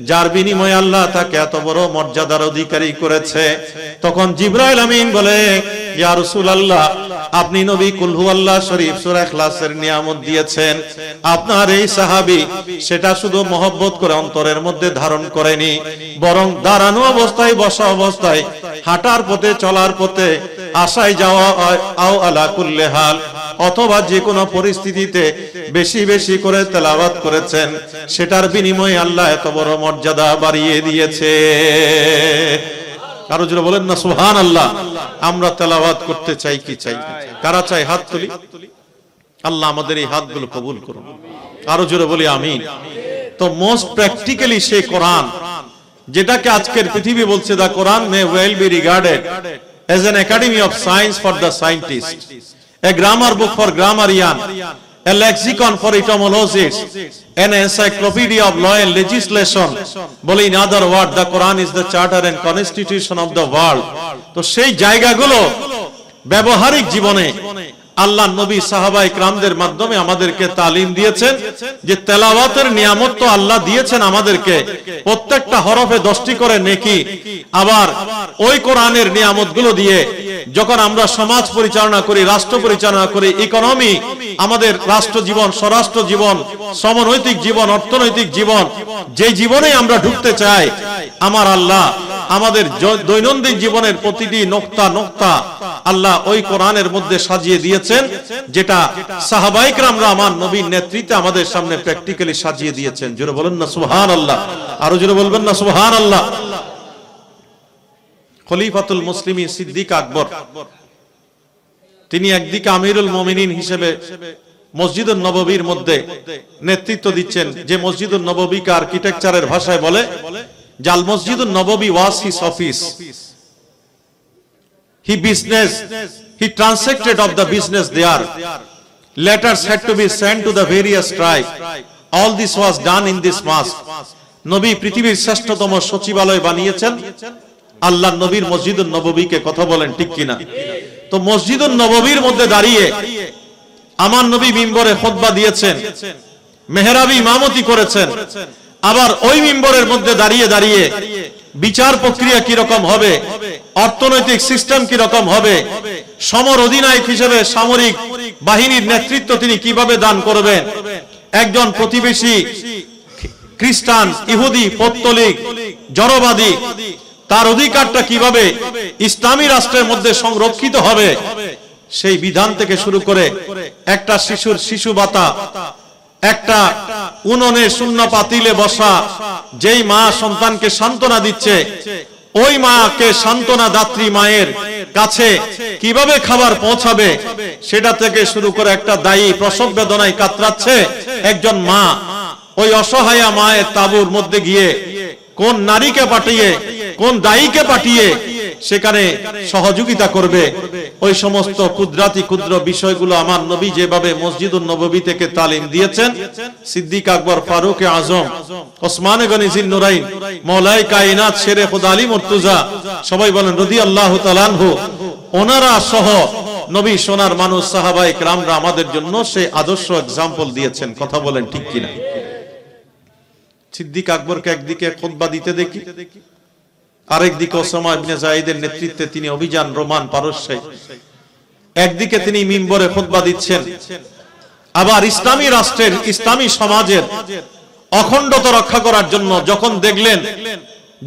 যার বিনিময়ে আল্লাহ তাকে এত বড় মর্যাদার অধিকারী করেছে? তখন জিবরাইল আমিন বলে, ইয়া রাসূলুল্লাহ, আপনি নবী কুল হু আল্লাহ শরীফ সূরা ইখলাসের নিয়ামত দিয়েছেন, আপনার এই সাহাবী সেটা শুধু মহব্বত করে অন্তরের মধ্যে ধারণ করেনি, বরং দাঁড়ানো অবস্থায়, বসা অবস্থায়, হাঁটার পথে, চলার পথে, আশায় যাওয়া, আও আলা কুল্লি হাল, অথবা যে কোনো পরিস্থিতিতে বেশি বেশি করে তেলাওয়াত করেছেন, সেটার বিনিময়ে আল্লাহ এত বড় মর্যাদা বাড়িয়ে দিয়েছে। আরো জোরে বলেন না সুবহানাল্লাহ। আমরা তেলাওয়াত করতে চাই কি চাই? কারা চাই? হাত তুলি। আল্লাহ আমাদের এই হাতগুলো কবুল করুন। আরো জোরে বলি আমিন। তো মোস্ট প্র্যাকটিক্যালি সেই কোরআন, যেটাকে আজকের পৃথিবী বলছে the Quran may well be regarded as an academy of science for the scientist, a grammar book for grammarian, a lexicon for etymologists, an encyclopedia of law and legislation, বলে in other words the Quran is the charter and constitution of the world। তো সেই জায়গাগুলো ব্যবহারিক জীবনে আল্লাহ নবী সাহাবায়ে কিরামদের মাধ্যমে আমাদেরকে তালিম দিয়েছেন যে তেলাওয়াতের নিয়ামত তো আল্লাহ দিয়েছেন আমাদেরকে, প্রত্যেকটা হরফে 10টি করে নেকি। আবার ওই কোরআনের নিয়ামতগুলো দিয়ে যখন আমরা সমাজ পরিচালনা করি, রাষ্ট্র পরিচালনা করি, ইকোনমি, আমাদের রাষ্ট্র জীবন, স্বরাষ্ট্র জীবন, সমনৈতিক জীবন, অর্থনৈতিক জীবন, যে জীবনে আমরা ঢুকতে চাই, আমার আল্লাহ আমাদের দৈনন্দিন জীবনের প্রতিটি নোক্তা নোক্তা আল্লাহ ওই কোরআনের মধ্যে সাজিয়ে দিয়েছেন, যেটা সাহাবায়ে কিরামরা আমার নবীর নেতৃত্বে আমাদের সামনে প্র্যাকটিক্যালি সাজিয়ে দিয়েছেন। জোরে বলেন না সুবহানাল্লাহ। আরো জোরে বলবেন না সুবহানাল্লাহ। খলিফাতুল মুসলিমিন সিদ্দিক আকবর, তিনি একদিকে আমিরুল মুমিনিন হিসেবে মসজিদুন নববীর মধ্যে নেতৃত্ব দিচ্ছেন, যে মসজিদুন নববীকে আর্কিটেকচারের ভাষায় বলে জাল মসজিদুন নববী was his office. He transacted of the business there. Letters had to be sent to the various tribes. All this was done in this mosque. নবী পৃথিবীর শ্রেষ্ঠতম সচিবালয় বানিয়েছেন আল্লাহ নবীর মসজিদুন নববীকে। কথা বলেন ঠিক কিনা? তো মসজিদুন নববীর মধ্যে দাঁড়িয়ে আমার নবী মিম্বরে খুতবা দিয়েছেন, মেহরাবি ইমামতি করেছেন, আবার ওই মিম্বরের মধ্যে দাঁড়িয়ে দাঁড়িয়ে বিচার প্রক্রিয়া কি রকম হবে, অর্থনৈতিক সিস্টেম কি রকম হবে, সমর অধিনায়ক হিসেবে সামরিক বাহিনীর নেতৃত্ব তিনি কিভাবে দান করবেন, একজন প্রতিবেশী খ্রিস্টান, ইহুদি, পৌত্তলিক, জড়বাদী তার অধিকারটা কিভাবে ইসলামী রাষ্ট্রের মধ্যে সংরক্ষিত হবে, সেই বিধান থেকে শুরু করে একটা শিশুর শিশু ভাতা, একটা উনুনে শূন্য পাতিলে বসা যেই মা সন্তানকে সান্ত্বনা দিচ্ছে, ওই মাকে সান্ত্বনা দাত্রী মায়ের কাছে কিভাবে খাবার পৌঁছাবে, সেটা থেকে শুরু করে একটা দায়ী প্রসব বেদনায় কাতরাচ্ছে একজন মা, ওই অসহায়া মায়ের তাঁবুর মধ্যে গিয়ে কোন নারীকে পাঠিয়ে, কোন দায়ীকে পাঠিয়ে সেখানে সহযোগিতা করবে, ওই সমস্ত কুদরাতি ক্ষুদ্র বিষয়গুলো আমার নবী যেভাবে মসজিদুন নববী থেকে তালিম দিয়েছেন, সিদ্দিক আকবর, ফারুক আজম, ওসমান গনি জিন নুরাইন, মওলাই কায়নাত শেরে খুদা আলী মুর্তজা, সবাই বলেন রাদিয়াল্লাহু তাআলা আনহু, ওনারা সহ নবী সোনার মানুষ সাহাবায়ে কেরামরা আমাদের জন্য সেই আদর্শ এক্সাম্পল দিয়েছেন। কথা বলেন ঠিক কিনা? সিদ্দিক আকবরকে একদিকে খুতবা দিতে দেখি, আরেকদিকে ওসামা ইবনে যায়েদের নেতৃত্বে তিনি অভিযান রোমান পারস্যে, একদিকে তিনি মিম্বরে খুতবা দিচ্ছেন। আবার ইসলামী রাষ্ট্রের, ইসলামী সমাজের অখণ্ডতা রক্ষা করার জন্য যখন দেখলেন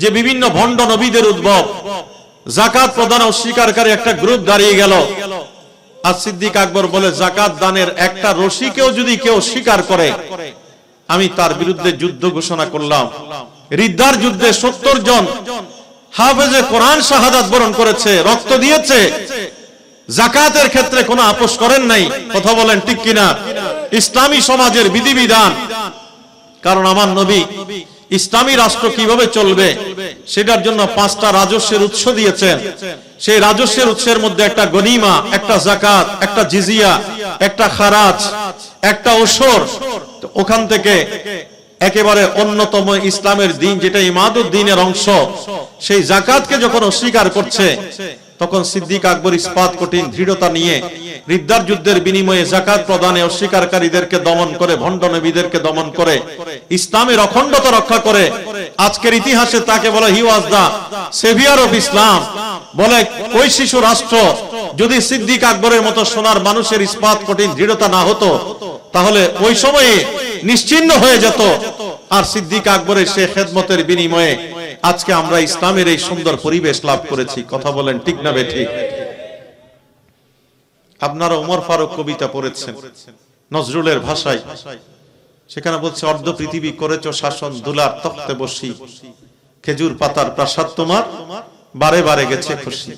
যে বিভিন্ন ভণ্ড নবীদের উদ্ভব, যাকাত প্রদান অস্বীকারী একটা গ্রুপ দাঁড়িয়ে গেল, আর সিদ্দিক আকবর বলে যাকাত দানের একটা রশিকেও যদি কেউ স্বীকার করে আমি তার বিরুদ্ধে যুদ্ধ ঘোষণা করলাম। রিদ্দার যুদ্ধে 70 জন হাফেজে কোরআন শাহাদাত বরণ করেছে, রক্ত দিয়েছে, যাকাতের ক্ষেত্রে কোনো আপোষ করেন নাই। কথা বলেন ঠিক কিনা? ইসলামী সমাজের বিধিবিধান, কারণ আমার নবী ইসলামী রাষ্ট্র কিভাবে চলবে সেটার জন্য 5টা রাজস্বের উৎস দিয়েছেন। সেই রাজস্বের উৎসের মধ্যে একটা গনিমা, একটা যাকাত, একটা জিজিয়া, একটা খারাজ, একটা ওসর। ওখান থেকে একেবারে অন্যতম ইসলামের দিন যেটা ইমাদুদ্দিনের অংশ, সেই যাকাতকে যখন অস্বীকার করছে তখন সিদ্দিক আকবর ইস্পাত কঠিন দৃঢ়তা নিয়ে রিদ্দার যুদ্ধের বিনিময়ে যাকাত প্রদানে অস্বীকারীদেরকে দমন করে, ভণ্ড নবীদেরকে দমন করে, ইসলামের অখণ্ডতা রক্ষা করে। আজকের ইতিহাসে তাকে বলে হি ওয়াজ দা সেভিয়ার অফ ইসলাম। বলে ওই শিশু রাষ্ট্র যদি সিদ্দিক আকবরের মতো সোনার মানুষের ইস্পাত কঠিন দৃঢ়তা না হতো তাহলে ওই সময়ে নিশ্চিহ্ন হয়ে যেত। আর সিদ্দিক আকবরের সে খেদমতের বিনিময়ে আজকে আমরা ইসলামের এই সুন্দর পরিবেশ লাভ করেছি। কথা বলেন ঠিক না বেঠিক? আপনারা ওমর ফারুক কবিতা পড়েছেন নজরুলের ভাষায়, সেখানে বলছে অর্ধ পৃথিবী করেছ শাসন, দুলার তখ্তে বসি, খেজুর পাতার প্রাসাদ তোমার বারে বারে গেছে খুশি।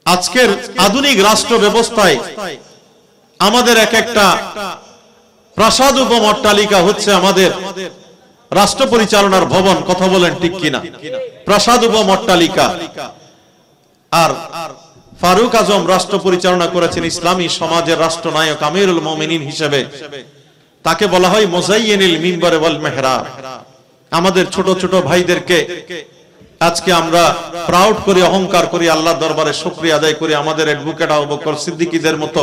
আজকের আধুনিক রাষ্ট্র ব্যবস্থায় আমাদের এক একটা প্রাসাদ উপমট্টালিকা হচ্ছে আমাদের রাষ্ট্র পরিচালনার ভবন। কথা বলেন ঠিক কিনা? প্রাসাদ উপমট্টালিকা। আর ফারুক আজম রাষ্ট্র পরিচালনা করেছেন ইসলামী সমাজের রাষ্ট্রনায়ক, আমিরুল মুমিনিন হিসেবে। তাকে বলা হয় মুজাইয়িনুল মিম্বার ওয়াল মেহরাব। আমাদের ছোট ছোট ভাইদেরকে আজকে আমরা প্রাউড করি, অহংকার করি, আল্লাহর দরবারে শুকরিয়া আদায় করি। আমাদের অ্যাডভোকেট আবু বকর সিদ্দিকীদের মতো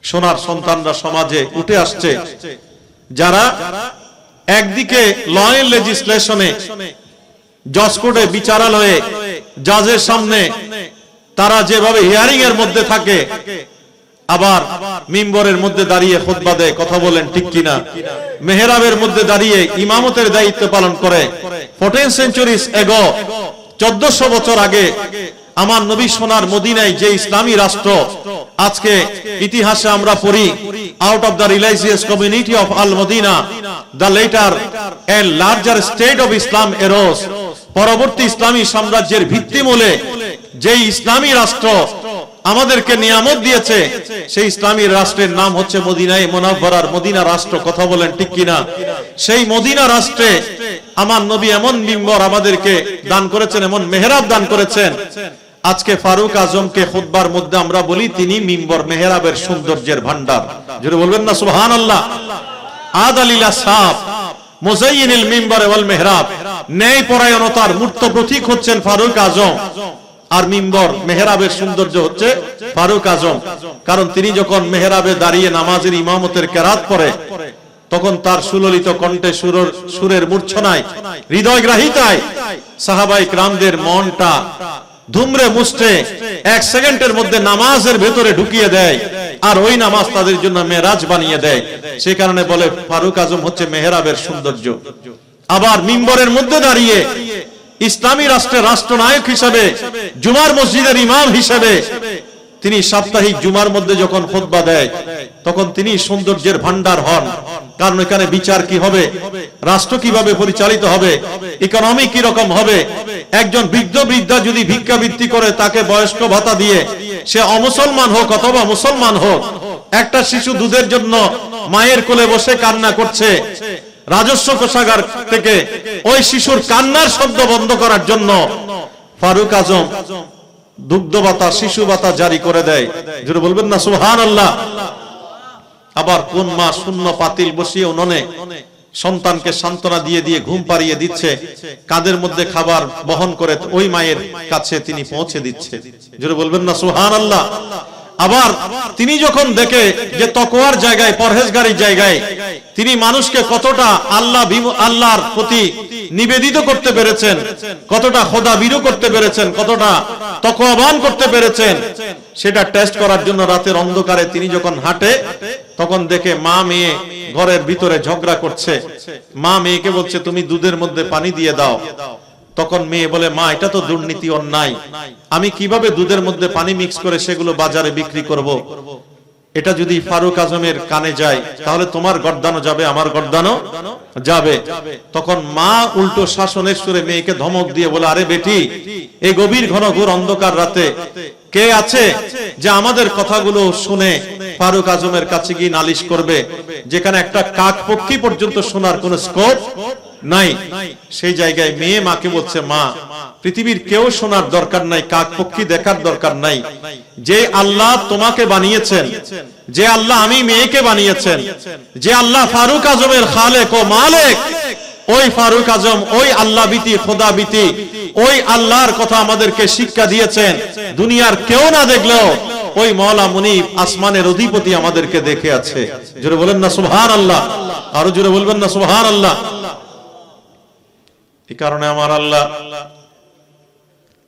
সোনার সন্তানরা সমাজে উঠে আসছে, যারা একদিকে ল এন্ড লেজিসলেশনে, জজ কোর্টে, বিচারালয়ে, জাজের সামনে তারা যেভাবে হিয়ারিং এর মধ্যে থাকে, আবার মিম্বরের মধ্যে দাঁড়িয়ে খুতবা দেয়। কথা বলেন ঠিক কিনা? মেহরাবের মধ্যে দাঁড়িয়ে ইমামতের দায়িত্ব পালন করে। 14 সেঞ্চুরিজ এগো, 1400 বছর আগে আমার নবী সোনার মদিনায় যে ইসলামী রাষ্ট্র আজকে ইতিহাসে আমরা পড়ি, out of the religious community of al Medina the later and larger state of Islam arose. পরবর্তী ইসলামী সাম্রাজ্যের ভিত্তিমূলে যে ইসলামী রাষ্ট্র আমাদেরকে নিয়ামত দিয়েছে, সেই ইসলামী রাষ্ট্রের নাম হচ্ছে মদিনায়ে মুনাওয়ারার মদিনা রাষ্ট্র। কথা বলেন ঠিক কিনা? সেই মদিনা রাষ্ট্রে আমার নবী এমন মিম্বর আমাদেরকে দান করেছেন, এমন মেহরাব দান করেছেন। আজকে ফারুক আজমকে খুতবার মধ্যে আমরা বলি তিনি মিম্বর, মেহরাবের সৌন্দর্যের ভান্ডার। জোরে বলবেন না সুবহানাল্লাহ? আদালিলা সাফ মুজাইয়িনুল মিম্বার ওয়াল মেহরাব, ন্যায় পরায়ণতার মূর্ত প্রতীক হচ্ছেন ফারুক আজম। আর মিম্বর, মেহরাবের সৌন্দর্য হচ্ছে ফারুক আজম। কারণ তিনি যখন মেহরাবে দাঁড়িয়ে নামাজের ইমামতের কেরাত পড়ে তখন তার সুললিত কণ্ঠে সুরের মূর্ছনায় হৃদয়গ্রাহিতায় সাহাবায়ে কেরামদের মনটা ধুমরে মুষ্টে 1 সেকেন্ডের মধ্যে নামাজের ভেতরে ঢুকিয়ে দেয়, আর ওই নামাজ তাদের জন্য মেরাজ বানিয়ে দেয়। সেই কারণে বলে ফারুক আজম হচ্ছে মেহরাবের সৌন্দর্য। আবার মিম্বরের মধ্যে দাঁড়িয়ে ইসলামী রাষ্ট্রের রাষ্ট্রনায়ক হিসেবে, জুমার মসজিদের ইমাম হিসেবে তিনি সাপ্তাহিক জুমার মধ্যে যখন খুতবা দেয় তখন তিনি সৌন্দর্যের ভান্ডার হন। কারণ এখানে বিচার কি হবে, রাষ্ট্র কিভাবে পরিচালিত হবে, ইকোনমি কি রকম হবে। একজন বৃদ্ধ বৃদ্ধা যদি ভিক্ষাবৃত্তি করে তাকে বয়স্ক ভাতা দিয়ে, সে অমুসলমান হোক অথবা মুসলমান হোক, একটা শিশু দুধের জন্য মায়ের কোলে বসে কান্না করছে, রাজস্ব কোষাগার থেকে ওই শিশুর কান্নার শব্দ বন্ধ করার জন্য ফারুক আজম দুগ্ধ ভাতা, শিশু ভাতা জারি করে দেয়। যেটা বলবেন না সুবহানাল্লাহ। আবার কোন মা শূন্য পাতিল বসিয়ে উনুনে সন্তানকে সান্ত্বনা দিয়ে দিয়ে ঘুম পাড়িয়ে দিচ্ছে, কাঁধের মধ্যে খাবার বহন করে ওই মায়ের কাছে তিনি পৌঁছে দিচ্ছে। যেটা বলবেন না সুবহানাল্লাহ। আবার তিনি যখন দেখে যে তাকওয়ার জায়গায়, পরহেজগারির জায়গায় তিনি মানুষকে কতটা আল্লাহর প্রতি নিবেদিত করতে পেরেছেন, কতটা খোদা ভীরু করতে পেরেছেন, কতটা তাকওয়াবান করতে পেরেছেন, সেটা টেস্ট করার জন্য রাতের অন্ধকারে তিনি যখন হাঁটে তখন দেখে মা মেয়ে ঘরের ভিতরে ঝগড়া করছে। মা মেয়েকে বলছে তুমি দুধের মধ্যে পানি দিয়ে দাও। তখন মেয়ে বলে মা এটা তো দুর্নীতি, অন্যায়, আমি কিভাবে দুধের মধ্যে পানি মিক্স করে সেগুলো বাজারে বিক্রি করব? এটা যদি ফারুক আজমের কানে যায় তাহলে তোমার গর্দানও যাবে, আমার গর্দানও যাবে। তখন মা উল্টো শাসনের সুরে মেয়েকে ধমক দিয়ে বলে আরে বেটি, এই গভীর ঘনঘোর অন্ধকার রাতে কে আছে যে আমাদের কথাগুলো শুনে ফারুক আজমের কাছে গিয়ে নালিশ করবে, যেখানে একটা কাক পক্ষী পর্যন্ত শোনার কোনো স্কোপ নাই। সেই জায়গায় মেয়ে মাকে বলছে মা, পৃথিবীর কেউ শোনার দরকার নাই, কাক পক্ষী দেখার দরকার নাই। যে আল্লাহ তোমাকে বানিয়েছেন, যে আল্লাহ আমি মেয়েকে বানিয়েছেন, যে আল্লাহ ফারুক আজমের খালেক ও মালিক, ওই ফারুক আজম, ওই আল্লাহ ভীতি, খোদা ভীতি, ওই আল্লাহর কথা আমাদেরকে শিক্ষা দিয়েছেন। দুনিয়ার কেউ না দেখলেও ওই মওলা মুনিব আসমানের অধিপতি আমাদেরকে দেখে আছে। জোরে বলেন না সুবহানাল্লাহ। আরো জোরে বলবেন না সুবহানাল্লাহ। এই কারণে আমার আল্লাহ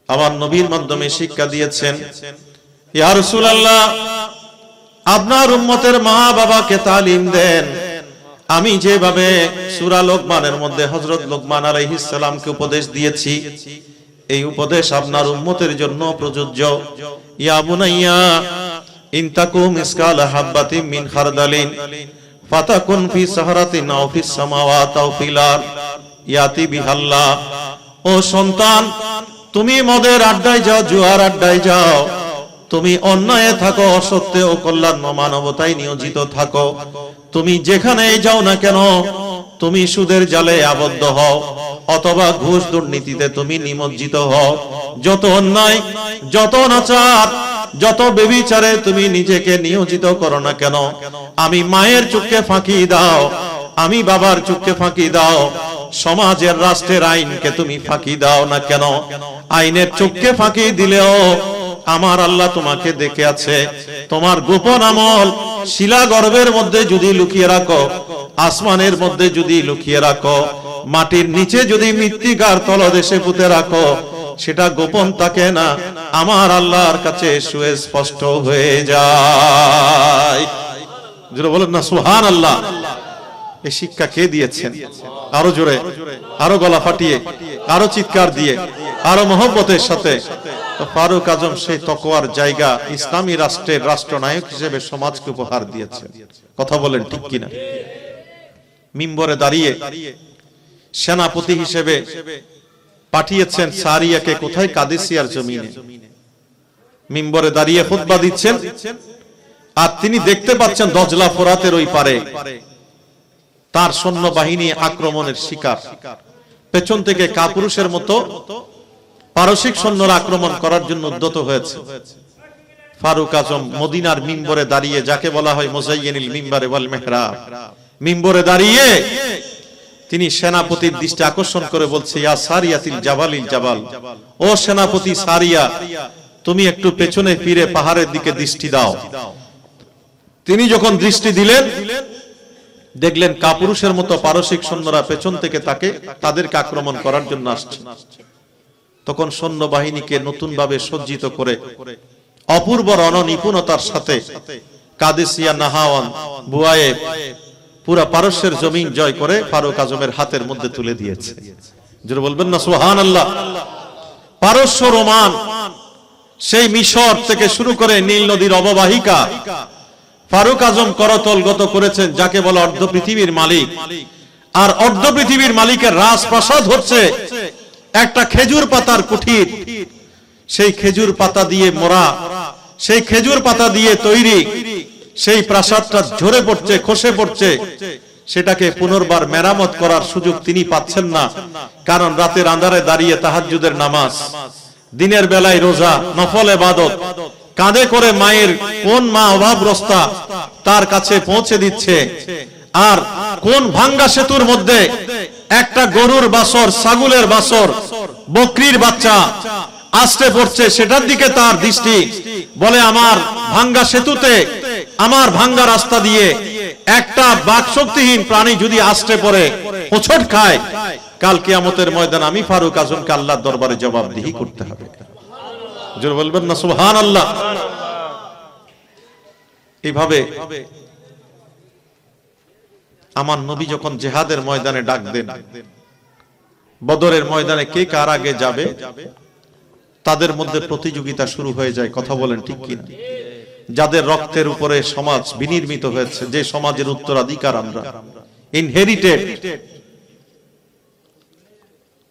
আমার নবীর মাধ্যমে শিক্ষা দিয়েছেন, ইয়া রাসূলুল্লাহ আপনার উম্মতের মা বাবাকে তালিম দেন। আমি যেভাবে সূরা লোকমানের মধ্যে হযরত লোকমান আলাইহিস সালামকে উপদেশ দিয়েছি, এই উপদেশ আপনার উম্মতের জন্য প্রযোজ্য। ইয়া বুনাইয়া ইন তাকু মিসকাল হাববাতিন মিন খারদালিন ফাতাকুন ফি সাহরাতিন আও ফিস সামাওয়াতি আও ফিল আরদ ইয়াতি বিহাল্লাহ। ও সন্তান, তুমি মদের আড্ডায় যাও, জুয়ার আড্ডায় যাও, তুমি অন্যায়ে থাকো, অসত্যে ও কল্যাণ মানবতায় নিয়োজিত থাকো, তুমি যেখানেই যাও না কেন, তুমি সুদের জালে আবদ্ধ হও অথবা ঘুষ দুর্নীতিতে তুমি নিমজ্জিত হও, যত অন্যায়, যত অনাচার, যত বেবিচারে তুমি নিজেকে নিয়োজিত করো না কেন, আমি মায়ের চোখে ফাঁকি দাও, আমি বাবার চোখে ফাঁকি দাও, সমাজের রাষ্ট্রের আইনকে তুমি ফাঁকি দাও না কেন, আইনের চোখে ফাঁকি দিলেও আমার আল্লাহ তোমাকে দেখে আছে। তোমার গোপন আমল শিলা গর্ভের মধ্যে যদি লুকিয়ে রাখো, আসমানের মধ্যে যদি লুকিয়ে রাখো, মাটির নিচে যদি মৃত্তিকার তলদেশে পুঁতে রাখো, সেটা গোপন থাকে না, আমার আল্লাহর কাছে সুস্পষ্ট হয়ে যায়। যেটা বলেন না সুবহানাল্লাহ। এই শিক্ষা কে দিয়েছেন? আরো জোরে, আরো গলা ফাটিয়ে, আরো চিৎকার দিয়ে, আরো মহব্বতের সাথে। তো ফারুক আজম সেই তাকওয়ার জায়গা ইসলামী রাষ্ট্রের রাষ্ট্রনায়ক হিসেবে সমাজকে উপহার দিয়েছেন। কথা বলেন ঠিক কিনা? মিম্বরে দাঁড়িয়ে সেনাপতি হিসেবে পাঠিয়েছেন সারিয়াকে, কোথায়? কাদেসিয়ার জমিনে। মিম্বরে দাঁড়িয়ে খুতবা দিচ্ছেন, আর তিনি দেখতে পাচ্ছেন দজলা ফোরাতের ওই পারে তার সৈন্যবাহিনী আক্রমণের শিকার। পেছন থেকে কাপুরুষের মতো পারসিক সৈন্যরা আক্রমণ করার জন্য উদ্যত হয়েছে। ফারুক আজম মদিনার মিম্বরে দাঁড়িয়ে, যাকে বলা হয় মুজাইয়িনুল মিম্বারে ওয়াল মিহরাব, মিম্বরে দাঁড়িয়ে তিনি সেনাপতির দৃষ্টি আকর্ষণ করে বলছে, ইয়া সারিয়াতিল জাবালিল জাবাল, ও সেনাপতি সারিয়া, তুমি একটু পেছনে ফিরে পাহাড়ের দিকে দৃষ্টি দাও। তিনি যখন দৃষ্টি দিলেন, দেখলেন কাপুরুষের মতো পারসিক সৈন্যরা পেছন থেকে তাকে তাদেরকে আক্রমণ করার জন্য আসছে। তখন সৈন্যবাহিনীকে নতুন ভাবে সজ্জিত করে অপূর্ব রণনিপুণতার সাথে কাদেসিয়া, নাহাওয়ান, বুয়ায়েব পুরা পারস্যের জমিন জয় করে ফারুক আজমের হাতের মধ্যে তুলে দিয়েছে। যারা বলবেন না সুবহানাল্লাহ। পারস্য, রোমান, সেই মিশর থেকে শুরু করে নীল নদীর অববাহিকা ফারুক আজম করতলগত করেছেন, যাকে বলে অর্ধ পৃথিবীর মালিক। আর অর্ধ পৃথিবীর মালিকের রাজপ্রাসাদ হচ্ছে একটা খেজুর পাতার কুঠির। সেই খেজুর পাতা দিয়ে মোড়া, সেই খেজুর পাতা দিয়ে তৈরি সেই প্রাসাদটা ঝরে পড়ছে, খসে পড়ছে। সেটাকে পুনর্বার মেরামত করার সুযোগ তিনি পাচ্ছেন না, কারণ রাতের আঁধারে দাঁড়িয়ে তাহাজ্জুদের নামাজ, দিনের বেলায় রোজা, নফল ইবাদত, কাঁধে করে মায়ের কোন মা অভাবগ্রস্তা তার কাছে পৌঁছে দিচ্ছে। আর কোন ভাঙ্গা সেতুর মধ্যে একটা গরুর বাছর, ছাগলের বাছর, বকরির বাচ্চা আস্তে পড়ছে, সেটার দিকে তার দৃষ্টি। বলে আমার ভাঙ্গা সেতুতে, আমার ভাঙ্গা রাস্তা দিয়ে একটা বাকশক্তিহীন প্রাণী যদি আস্তে পড়ে, হোঁচট খায়, কাল কিয়ামতের ময়দান আমি ফারুক আজমকে আল্লাহর দরবারে জবাবদিহি করতে হবে। জোরে বলবেন না সুবহানাল্লাহ। এইভাবে আমার নবী যখন জিহাদের ময়দানে ডাক দেন, বদরের ময়দানে কে কার আগে যাবে তাদের মধ্যে প্রতিযোগিতা শুরু হয়ে যায়। কথা বলেন ঠিক কিনা? যাদের রক্তের উপরে সমাজ বিনির্মিত হয়েছে, যে সমাজের উত্তরাধিকার আমরা ইনহেরিটেড,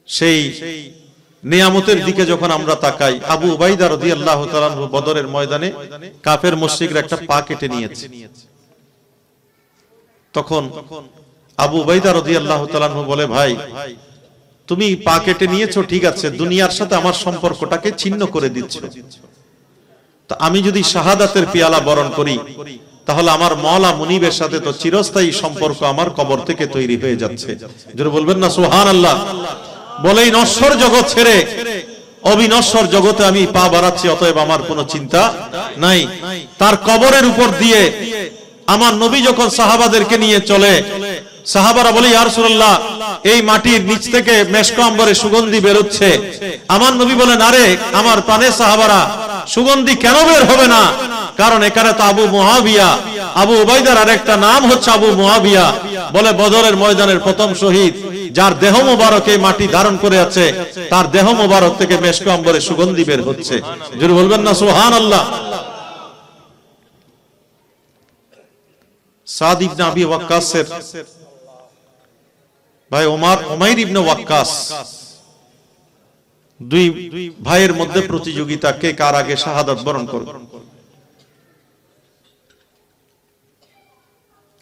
সেই নিয়ামতের দিকে যখন আমরা তাকাই, আবু উবাইদা রাদিয়াল্লাহু তাআলা আনহু বদরের ময়দানে কাফের মুশরিকরা একটা পা কেটে নিয়েছে। তখন আবু উবাইদা রাদিয়াল্লাহু তাআলা আনহু বলে, ভাই তুমি পা কেটে নিয়েছো ঠিক আছে, দুনিয়ার সাথে আমার সম্পর্কটাকে ছিন্ন করে দিচ্ছ। তা আমি যদি শাহাদাতের পিয়ালা বরণ করি, তাহলে আমার মওলা মুনিবের সাথে তো চিরস্থায়ী সম্পর্ক আমার কবর থেকে তৈরি হয়ে যাচ্ছে। যারা বলবেন না সুবহানাল্লাহ। বলেই নশ্বর জগৎ ছেড়ে অবিনশ্বর জগতে আমি পা বাড়াচ্ছি, অতএব আমার কোনো চিন্তা নাই। তার কবরের উপর দিয়ে আমার নবী যখন সাহাবাদেরকে নিয়ে চলে, সাহাবারা বলে, ইয়া রাসূলুল্লাহ, এই মাটির নিচ থেকে মেশক আম্বরে সুগন্ধি বের হচ্ছে। আমার নবী বলেন, আরে আমার প্রাণের সাহাবারা, সুগন্ধি কেন বের হবে না? কারণ এখানে তো আবু মুআবিয়া, আবু উবাইদার আরেকটা নাম হচ্ছে আবু মুআবিয়া। বলে বদরের ময়দানের প্রথম শহীদ, যার দেহ মোবারক এই মাটি ধারণ করে আছে, তার দেহ মোবারক থেকে মেশক আম্বরে সুগন্ধি বের হচ্ছে। জোরে বলবেন না সুবহানাল্লাহ। সাদ ইবনে আবি ওয়াক্কাসের ভাই উমাইর ইবনে ওয়াক্কাস, দুই ভাইয়ের মধ্যে প্রতিযোগিতা, কে কার আগে শাহাদাত বরণ করবে।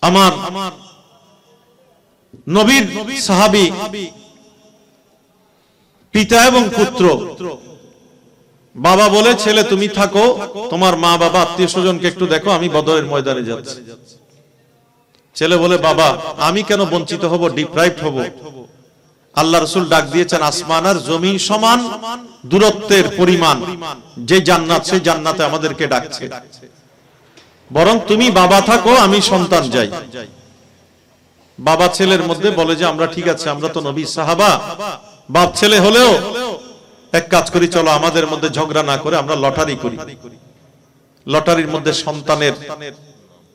আমার নবীর সাহাবী পিতা এবং পুত্র, বাবা বলে, ছেলে তুমি থাকো, তোমার মা বাবা আত্মীয় স্বজনকে একটু দেখো, আমি বদরের ময়দানে যাচ্ছি। ছেলে বলে, বাবা আমি কেন বঞ্চিত হব, ডিপ্রাইভড হব? আল্লাহ রাসূল ডাক দিয়েছেন, আসমান আর জমিন সমান দূরত্বের পরিমাণ যে জান্নাত, সেই জান্নাতে আমাদেরকে ডাকছে। বরং তুমি বাবা থাকো, আমি সন্তান যাই। বাবা ছেলের মধ্যে বলে যে, আমরা ঠিক আছে, আমরা তো নবী সাহাবা, বাপ ছেলে হলেও এক কাজ করি, চলো আমাদের মধ্যে ঝগড়া না করে আমরা লটারি করি। লটারির মধ্যে সন্তানের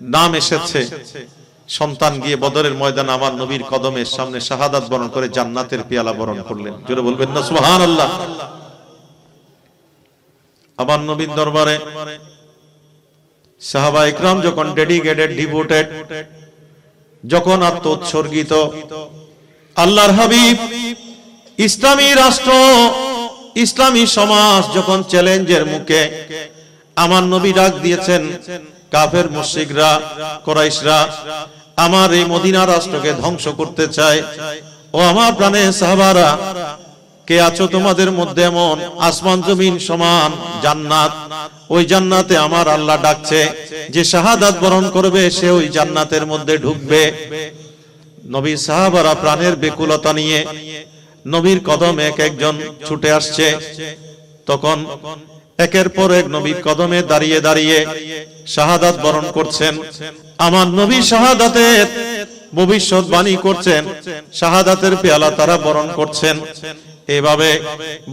নাম এসেছে। সন্তান গিয়ে বদরের ময়দানে আমার নবীর কদমের সামনে শাহাদাত বরণ করে জান্নাতের পেয়ালা বরণ করলেন। জোরে বলবেন না সুবহানাল্লাহ। আমার নবীর দরবারে সাহাবা ইকরাম যখন ডেডিকেটেড, ডিভোটেড, যখন আত্ম উৎসর্গিত, আল্লাহর হাবিব ইসলামী রাষ্ট্র, ইসলামী সমাজ যখন চ্যালেঞ্জের মুখে, আমার নবী ডাক দিয়েছেন, কাফের মুশরিকরা, কুরাইশরা আমার এই মদিনা রাষ্ট্রকে ধ্বংস করতে চায়। ও আমার প্রাণের সাহাবারা, কে আছো তোমাদের মধ্যে এমন আসমান জমিন সমান জান্নাত, ওই জান্নাতে আমার আল্লাহ ডাকছে, যে শাহাদাত বরণ করবে সে ওই জান্নাতের মধ্যে ঢুকবে। নবী সাহাবারা প্রাণের বেকুলতা নিয়ে নবীর কদমে এক একজন ছুটে আসছে। তখন একের পর এক নবীর কদমে দাঁড়িয়ে দাঁড়িয়ে শাহাদাত বরণ করছেন। আমার নবী শাহাদাতের ভবিষ্যৎবাণী করছেন, শাহাদাতের পেয়ালা তারা বরণ করছেন। এভাবে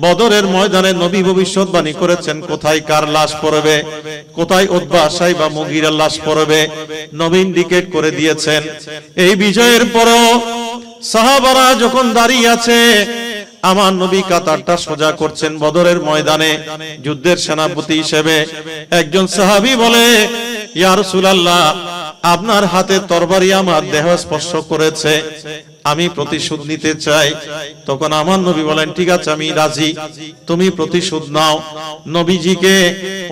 বদরের ময়দানে নবী ভবিষ্যৎবাণী করেছেন কোথায় কার লাশ পড়বে, কোথায় উতবা সাইবা মুগীরার লাশ পড়বে, নবী ইন্ডিকেট করে দিয়েছেন। এই বিজয়ের পরেও সাহাবারা যখন দাঁড়িয়ে আছে, আমার নবী কাতারটা সোজা করছেন বদরের ময়দানে যুদ্ধের সেনাপতি হিসেবে। একজন সাহাবী বলে, ইয়া রাসূলুল্লাহ, আপনার হাতে তরবারি আমার দেহ স্পর্শ করেছে, আমি প্রতিশোধ নিতে চাই। তখন আমার নবী বলেন, ঠিক আছে, আমি রাজি, তুমি প্রতিশোধ নাও। নবীজিকে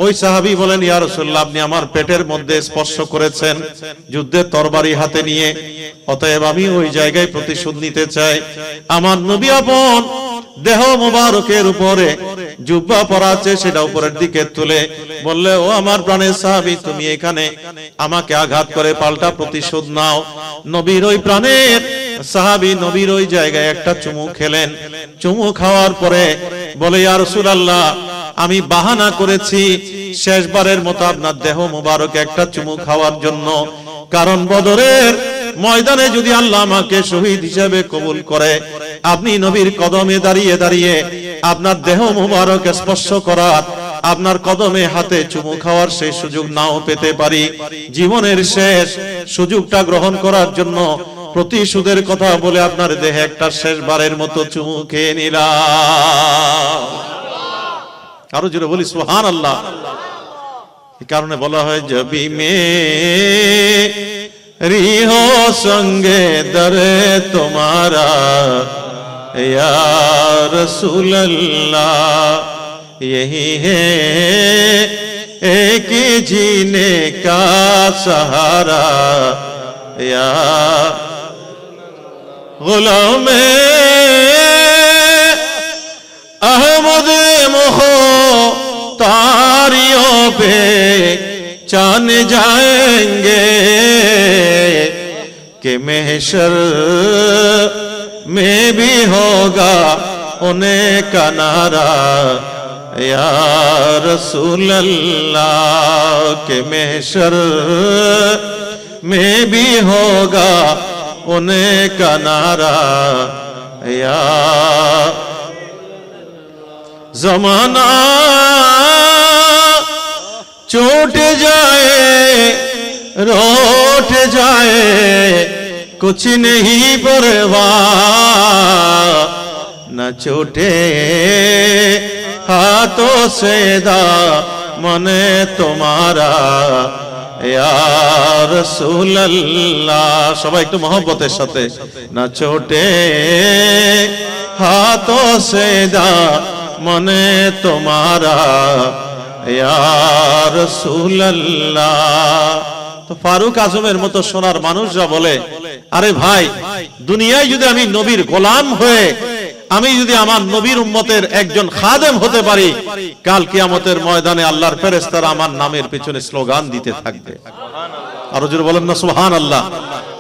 ওই সাহাবী বলেন, ইয়া রাসূলুল্লাহ, আপনি আমার পেটের মধ্যে স্পর্শ করেছেন যুদ্ধের তরবারি হাতে নিয়ে, অতএব আমি ওই জায়গায় প্রতিশোধ নিতে চাই। আমার নবী আপন দেহ মোবারকের উপরে জুব্বা পরা আছে, সেটা উপরের দিকে তুলে বললে, ও আমার প্রাণের সাহাবী, তুমি এখানে আমাকে আঘাত করে পাল্টা প্রতিশোধ নাও। নবীর ওই প্রাণের সাহাবী নবীর ওই জায়গায় একটা চুমু খেলেন। চুমু খাওয়ার পরে বলে, ইয়া রাসূলুল্লাহ, আমি বাহানা করেছি শেষবারের মতো আপনার দেহ মোবারকে একটা চুমু খাওয়ার জন্য, কারণ বদরের ময়দানে যদি আল্লাহ আমাকে শহীদ হিসেবে কবুল করে, আপনি নবীর কদমে দাঁড়িয়ে দাঁড়িয়ে আপনার দেহ মোবারক স্পর্শ করার, আপনার কদমে হাতে চুমু খাওয়ার সেই সুযোগ নাও পেতে পারি। জীবনের শেষ সুযোগটা গ্রহণ করার জন্য প্রতিশোধের কথা বলে আপনার দেহে একটা শেষবারের মতো চুমু খেয়ে নিলাম। আরো জোরে বলি সুবহানাল্লাহ। এই কারণে বলা হয়, জবি মে রিহো সঙ্গে দরে তোমারা या रसूल अल्लाह, यही है एक जीने का सहारा, या गुलाम अहमद मुख्तारियों पे चान जाएंगे कि महशर में भी होगा उन्हें का नारा, या रसूल अल्लाह के महशर में भी होगा उन्हें का नारा, या जमाना छूट जाए रोट जाए कुछ नहीं परवाह, न छूटे हाथों से दामने तुम्हारा, या रसूल अल्लाह। সবাই একটু মহব্বতের সাথে, না ছোটে हाथों से दामने तुम्हारा, या रसूल अल्लाह। তো ফারুক আজমের মতো সোনার মানুষরা বলে, আরে ভাই, দুনিয়ায় যদি আমি নবীর গোলাম হয়ে, আমি যদি আমার নবীর উম্মতের একজন খাদেম হতে পারি, কাল কিয়ামতের ময়দানে আল্লাহর ফেরেশতারা আমার নামের পেছনে স্লোগান দিতে থাকবে। আরো জোরে বলেন না সুবহানাল্লাহ।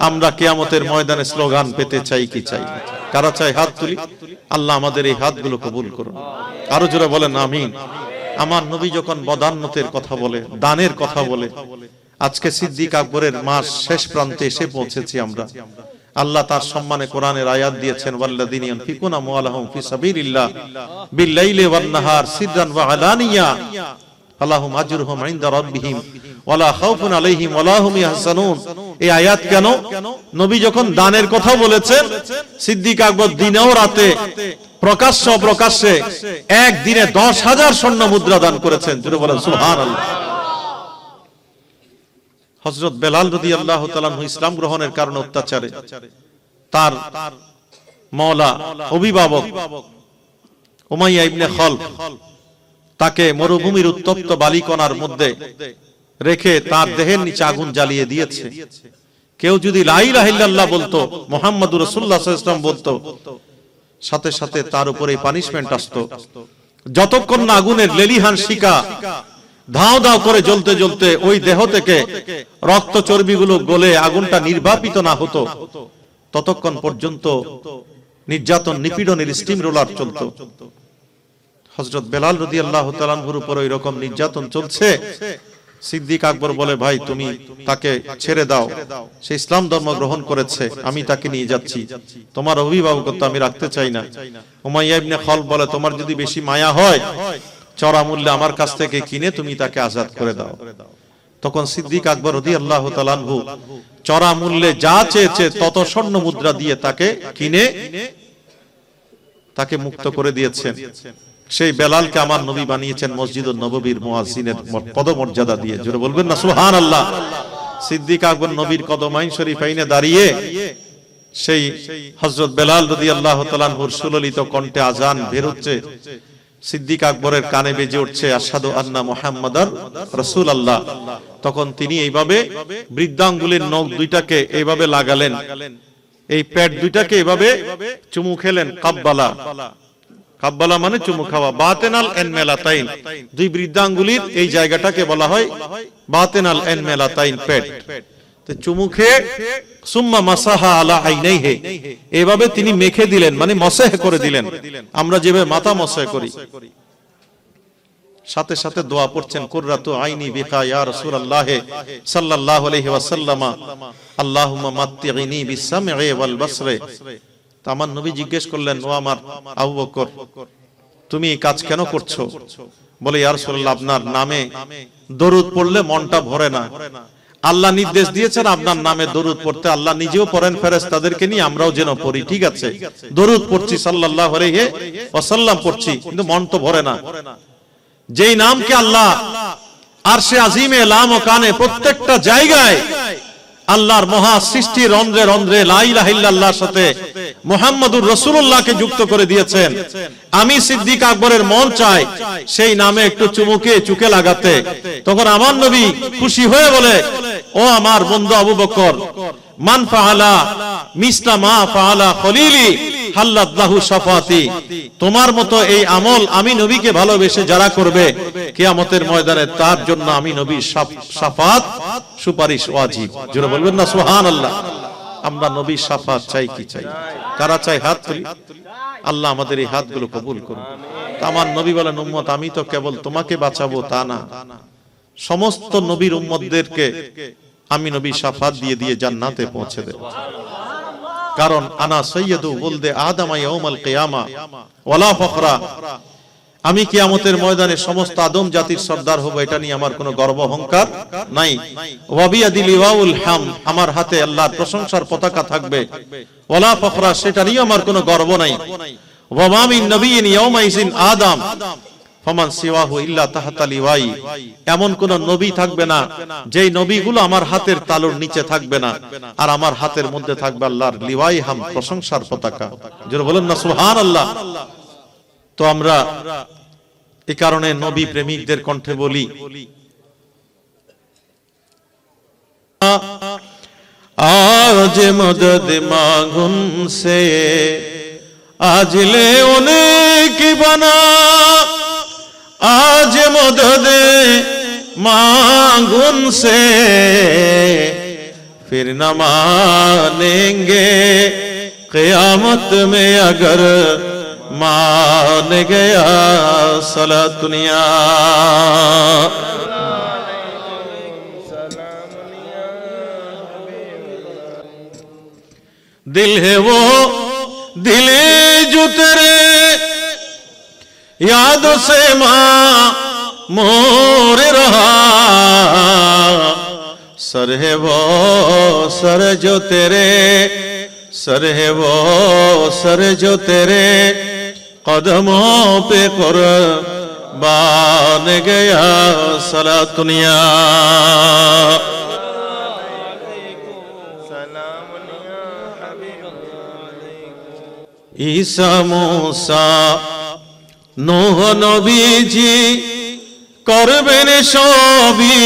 আমরা কিয়ামতের ময়দানে স্লোগান পেতে চাই কি চাই না? কারা চাই? হাত তুলি। আল্লাহ আমাদের এই হাতগুলো কবুল করুন। আরো জোরে বলেন আমিন। আমার নবী যখন বদান্যতের কথা বলে, দানের কথা বলে, আজকে সিদ্দিক আকবরের মাস শেষ প্রান্তে এসে পৌঁছেছি আমরা। আল্লাহ তার সম্মানে কোরআনের আয়াত দিয়েছেন, ওয়াল্লাযিনা ইয়ানফিকুনা আমওয়ালাহুম ফি সাবিলিল্লাহ বিল-লাইলি ওয়ান-নাহার সিররান ওয়া আলানিয়া ফালাহুম আজরুহুম ইনদা রাব্বিহিম ওয়ালা খাউফুন আলাইহিম ওয়ালা হুম ইয়াহজানুন। এই আয়াত কেন? নবী যখন দানের কথা বলেছেন, সিদ্দিক আকবর দিনে ও রাতে প্রকাশ্যে একদিনে 10,000 স্বর্ণ মুদ্রা দান করেছেন। জোরে বলেন সুবহানাল্লাহ। হযরত বেলাল রাদিয়াল্লাহু তাআলা আনহু ইসলাম গ্রহণের কারণে অত্যাচারে তার মাওলা অভিভাবক উমাইয়া ইবনে খলফ তাকে মরুভূমির উত্তপ্ত বালিকণার মধ্যে রেখে তার দেহের নিচে আগুন জ্বালিয়ে দিয়েছে। কেউ যদি লা ইলাহা ইল্লাল্লাহ বলতো, মুহাম্মাদুর রাসূলুল্লাহ সাল্লাল্লাহু আলাইহি ওয়াসাল্লাম বলতো, সাথে সাথে তার উপরে পানিশমেন্ট আসতো। যতক্ষণ না আগুনের লেলিহান শিখা ধাও ধাও করে জ্বলতে জ্বলতে ওই দেহ থেকে রক্ত চর্বিগুলো গলে আগুনটা নির্বাপিত না হতো, ততক্ষণ পর্যন্ত নির্যাতন নিপীড়নের স্টিম রোলার চলতো। হযরত বেলাল রাদিয়াল্লাহু তাআলা আনহুর উপর ওই রকম নির্যাতন চলছে। সিদ্দিক আকবর বলে, ভাই তুমি তাকে ছেড়ে দাও, সে ইসলাম ধর্ম গ্রহণ করেছে, আমি তাকে নিয়ে যাচ্ছি, তোমার অভিভাবকত্ব আমি রাখতে চাই না। উমাইয়া ইবনে খালফ বলে, তোমার যদি বেশি মায়া হয়, চড়া মূল্যে আমার কাছ থেকে কিনে তুমি তাকে আজাদ করে দাও। তখন সিদ্দিক আকবর রাদিয়াল্লাহু তাআলা আনহু চড়া মূল্যে যা চেয়েছে তত স্বর্ণ মুদ্রা দিয়ে তাকে কিনে তাকে মুক্ত করে দিয়েছেন। সেই বেলালকে আমার নবী বানিয়েছেন মসজিদুন নববীর মুয়াজ্জিনের পদমর্যাদা দিয়ে। জোরে বলবেন না সুবহানাল্লাহ। সিদ্দিক আকবর নবীর কদমাইন শরীফাইনে দাঁড়িয়ে সেই হযরত বেলাল রাদিয়াল্লাহু তাআলা আনহুর সুললিত কণ্ঠে আজান বের হচ্ছে, সিদ্দিক আকবরের কানে বেজে উঠছে আশহাদু আন্না মুহাম্মাদার রাসূলুল্লাহ। তখন তিনি এইভাবে বৃদ্ধাঙ্গুলের নখ দুইটাকে এইভাবে লাগালেন, এই পেট দুইটাকে এইভাবে চুমু খেলেন। কাব্বালা, কাব্বালা মানে চুমু খাওয়া। বাতেনাল এনমেলাতাইন, দুই বৃদ্ধাঙ্গুলির এই জায়গাটাকে বলা হয় বাতেনাল এনমেলাতাইন, পেট। তো চুমু খেয়ে সুম্মা মাসাহা আলা আইনাইহি, এইভাবে তিনি মেখে দিলেন, মানে মসহ করে দিলেন, আমরা যেভাবে মাথা মসহ করি। সাথে সাথে দোয়া পড়ছেন, কুররাতু আইনি বিকা ইয়া রাসূলুল্লাহ সাল্লাল্লাহু আলাইহি ওয়াসাল্লাম, আল্লাহুম্মা মাত্তিগিনি বিসসামঈ ওয়াল বাসরি। তো আমার নবী জিজ্ঞেস করলেন, ও আমার আবু বকর, তুমি এই কাজ কেন করছো? বলে, ইয়া রাসূলুল্লাহ, আপনার নামে দরুদ পড়লে মনটা ভরে না। আল্লাহ নির্দেশ দিয়েছেন আপনার নামে দরুদ পড়তে, আল্লাহ নিজেও পড়েন, ফেরেশতাদেরকে নিয়ে আমরাও যেন পড়ি। ঠিক আছে, দরুদ পড়ছি, সাল্লাল্লাহু আলাইহি ওয়াসাল্লাম পড়ছি, কিন্তু মন তো ভরে না। যেই নামকে আল্লাহ আরশে আজিমে লাম ও কানে প্রত্যেকটা জায়গায় আল্লাহর মহা সৃষ্টির রন্ধ্রে রন্ধ্রে লা ইলাহা ইল্লাল্লাহর সাথে মুহাম্মাদুর রাসূলুল্লাহকে যুক্ত করে দিয়েছেন, আমি সিদ্দিক আকবরের মন চাই সেই নামে একটু চুমুকে চুকে লাগাতে। তখন আমার নবী খুশি হয়ে বলে, ও আমার বন্ধু আবু বকর, মান ফাআলা মিসলা মা ফাআলা খলিলি হাল্লাত লাহু শাফাতি, তোমার মতো এই আমল আমি নবীকে ভালোবেসে যারা করবে কিয়ামতের ময়দানে তার জন্য আমি নবীর শাফাত সুপারিশ ওয়াজিব। জোরে বলবেন না সুবহানাল্লাহ। আমরা নবীর শাফাত চাই কি চাই? কারা চাই? হাত তুলি। আল্লাহ আমাদের এই হাতগুলো কবুল করুন। আমার নবী বলেন, উম্মত আমি তো কেবল তোমাকে বাঁচাবো তা না, সমস্ত নবীর উম্মতদেরকে আমি নবী শাফাত দিয়ে দিয়ে জান্নাতে পৌঁছে দেব। কারণ আনা সাইয়্যিদু ওয়ালদে আদম ইয়াউমাল কিয়ামা ওয়ালা ফখরা, আমি কিয়ামতের ময়দানে সমস্ত আদম জাতির সর্দার হব, এটা নিয়ে আমার কোনো গর্ব অহংকার নাই। ওয়া বিয়াদিল লিওয়াউল হাম, আমার হাতে আল্লাহর প্রশংসার পতাকা থাকবে। ওয়ালা ফখরা, সেটা নিয়ে আমার কোনো গর্ব নাই। ওয়া মা মিন নাবিয়্যিন ইয়াউমাইযিন আদম ফামান সিওয়াহু ইল্লা তাহতা লিওয়াই, এমন কোন নবী থাকবে না যেই নবীগুলো আমার হাতের তালুর নিচে থাকবে না, আর আমার হাতের মধ্যে থাকবে আল্লাহর লিওয়াই হাম, প্রশংসার পতাকা। যারা বলেন না সুবহানাল্লাহ। তো আমরা এই কারণে নবী প্রেমিকদের কণ্ঠে বলি, আজ মদদ মাগুন সে আজ ले उन्हें की बना, आज मदद मांग उनसे फिर न मानेंगे क़यामत में अगर मान गया सला दुनिया। दिल है वो दिल जो तेरे यादों से मोर रहा, सर है वो सर जो तेरे, सर है वो सर जो तेरे कदमों पे कुर्बान गया सला दुनिया। ঈসা মুসা নূহ নবীজি করবেন সবই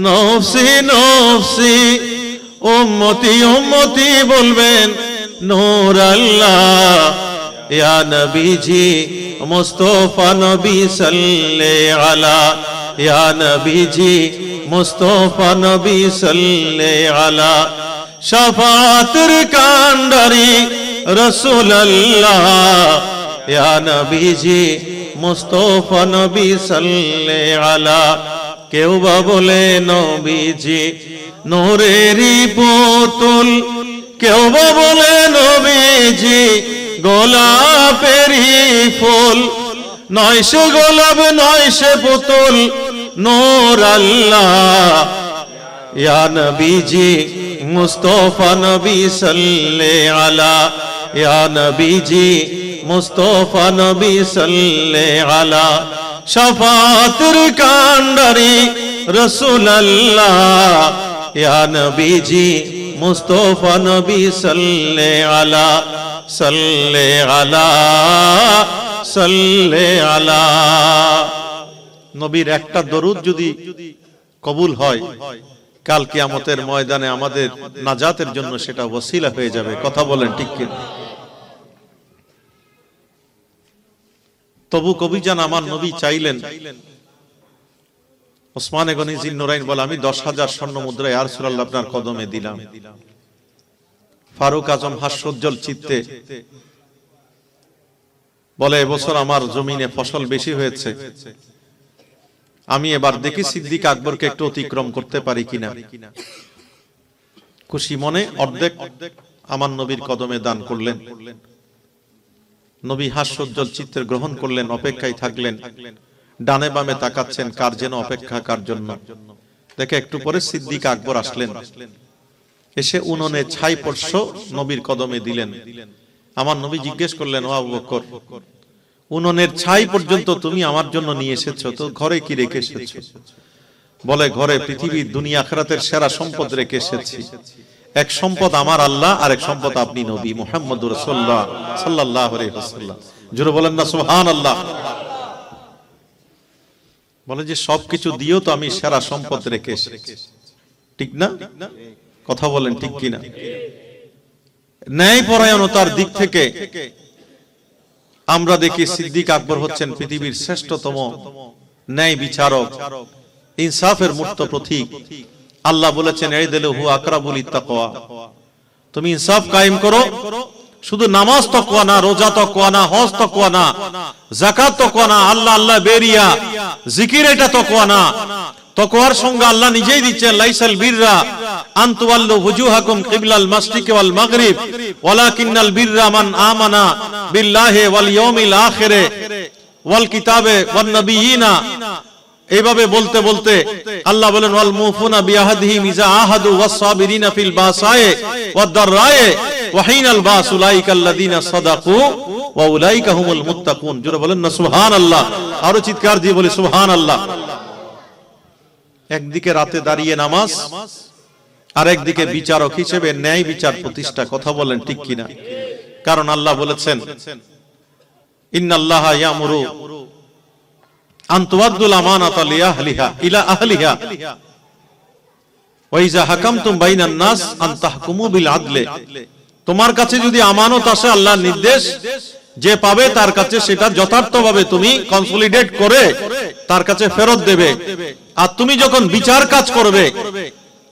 নফসি নফসি, উম্মতি উম্মতি বলবেন নূর আল্লাহ। ইয়া নবীজি মুস্তাফা নবী সাল্লাল্লাহু আলা, ইয়া নবীজি মুস্তাফা নবী সাল্লাল্লাহু আলা, শাফাতের কান্ডারি रसूल अल्लाह। या नबी जी मुस्तफा नबी सल्ले अला, কেউ বা বলে নবীজি নূরেরই পুতুল, কেউ বা বলে নবীজি গোলাপেরই ফুল, নয় সে গোলাপ নয় সে পুতুল, নূর আল্লাহ। ইয়া নবীজি মুস্তফা নবী সাল্লে আলা, ইয়া নবীজি মুস্তফা নবী সাল্লে আলা, শাফাতের কান্ডারি রাসূল আল্লাহ। ইয়া নবীজি মুস্তফা নবী সাল্লে আলা, সাল্লে আলা, সাল্লে আলা। নবীর একটা দরুদ যদি কবুল হয়, কাল কিয়ামতের ময়দানে আমাদের নাজাতের জন্য সেটা ওসিলা হয়ে যাবে। কথা বলেন ঠিক কিনা? তবু কবিজান আমার নবী চাইলেন, ওসমানে গনি জিন্নুরাইন বলে, আমি 10,000 স্বর্ণ মুদ্রা ইয়া রাসূলুল্লাহ আপনার কদমে দিলাম। ফারুক আজম হাস্যোজ্জ্বল চিত্তে বলে, এবছর আমার জমিনে ফসল বেশি হয়েছে, আমি এবার দেখি সিদ্দিক আকবরকে একটু অতিক্রম করতে পারি কিনা। খুশি মনে অর্ধেক আমার নবীর কদমে দান করলেন। নবী হাস্যোজ্জ্বল চিত্তে গ্রহণ করলেন, অপেক্ষায় থাকলেন। ডানে বামে তাকাচ্ছেন, কার যেন অপেক্ষা, কার জন্য। দেখে একটু পরে সিদ্দিক আকবর আসলেন, এসে উনুনে ছাই পড়শ নবীর কদমে দিলেন। আমার নবী জিজ্ঞেস করলেন, ও আবু বকর, উনুনের ছাই পর্যন্ত তুমি আমার জন্য নিয়ে এসেছো, তো ঘরে কি রেখে এসেছো? বলে, ঘরে পৃথিবীর দুনিয়া আখিরাতের সেরা সম্পদ রেখে এসেছি। এক সম্পদ আমার আল্লাহ, আর এক সম্পদ আপনি নবী মুহাম্মদুর রাসূলুল্লাহ সাল্লাল্লাহু আলাইহি ওয়াসাল্লাম। জোরে বলেন না সুবহানাল্লাহ। বলে যে সবকিছু দিয়েও তো আমি সেরা সম্পদ রেখে এসেছি, ঠিক না? কথা বলেন ঠিক কিনা? ন্যায় পরায়ণতার দিক থেকে আমরা দেখি সিদ্দিক আকবর হচ্ছেন পৃথিবীর শ্রেষ্ঠতম ন্যায় বিচারক, ইনসাফের মূর্ত প্রতীক। আল্লাহ বলেছেন, ইদিলু আকরাবুল লিত্তাকওয়া, তুমি ইনসাফ কায়েম করো। শুধু নামাজ তাকওয়া না, রোজা তাকওয়া না, হজ তাকওয়া না, যাকাত তাকওয়া না, আল্লাহ আল্লাহ বেরিয়া জিকির এটা তাকওয়া না। তাকওয়ার সঙ্গে আল্লাহ নিজেই দিচ্ছেন, লাইসাল বিররা আন তুওয়াল্লু ওয়ুজুহাকুম কিবলাল মাশরিকি ওয়াল মাগরিব ওয়ালাকিন্নাল বিররা মান আমানা বিল্লাহি ওয়াল ইয়াউমিল আখিরে ওয়াল কিতাবে ওয়ান নাবিয়িনা। এইভাবে বলতে বলতে আল্লাহ বলেন, ওয়াল মুফুনা বিআহদিহিম ইযা আহাদু ওয়াস সাবিরিনা ফিল বাসায়ে ওয়াদ দাররায়ে ওয়া হিনাল বাস উলাইকাল্লাযিনা সাদাকু ওয়া উলাইকা হুমুল মুত্তাকুন। জোরে বলেন না সুবহানাল্লাহ। আরো চিৎকার দিয়ে বলি সুবহানাল্লাহ। একদিকে রাতে দাঁড়িয়ে নামাজ, আর একদিকে বিচারক হিসেবে ন্যায় বিচার প্রতিষ্ঠা। কথা বলেন ঠিক কিনা? কারণ আল্লাহ বলেছেন, ইন্নাল্লাহা ইয়ামুরু আন তুআদ্দুল আমানাতা লিআহলিহা ইলা আহলিহা ওয়া ইযা হাকামতুম বাইনান নাস আন তাহকুমু বিল আদলে। তোমার কাছে যদি আমানত আসে, আল্লাহর নির্দেশ, যে পাবে তার কাছে সেটা যথার্থভাবে তুমি কনসলিডেট করে তার কাছে ফেরত দেবে। আর তুমি যখন বিচার কাজ করবে,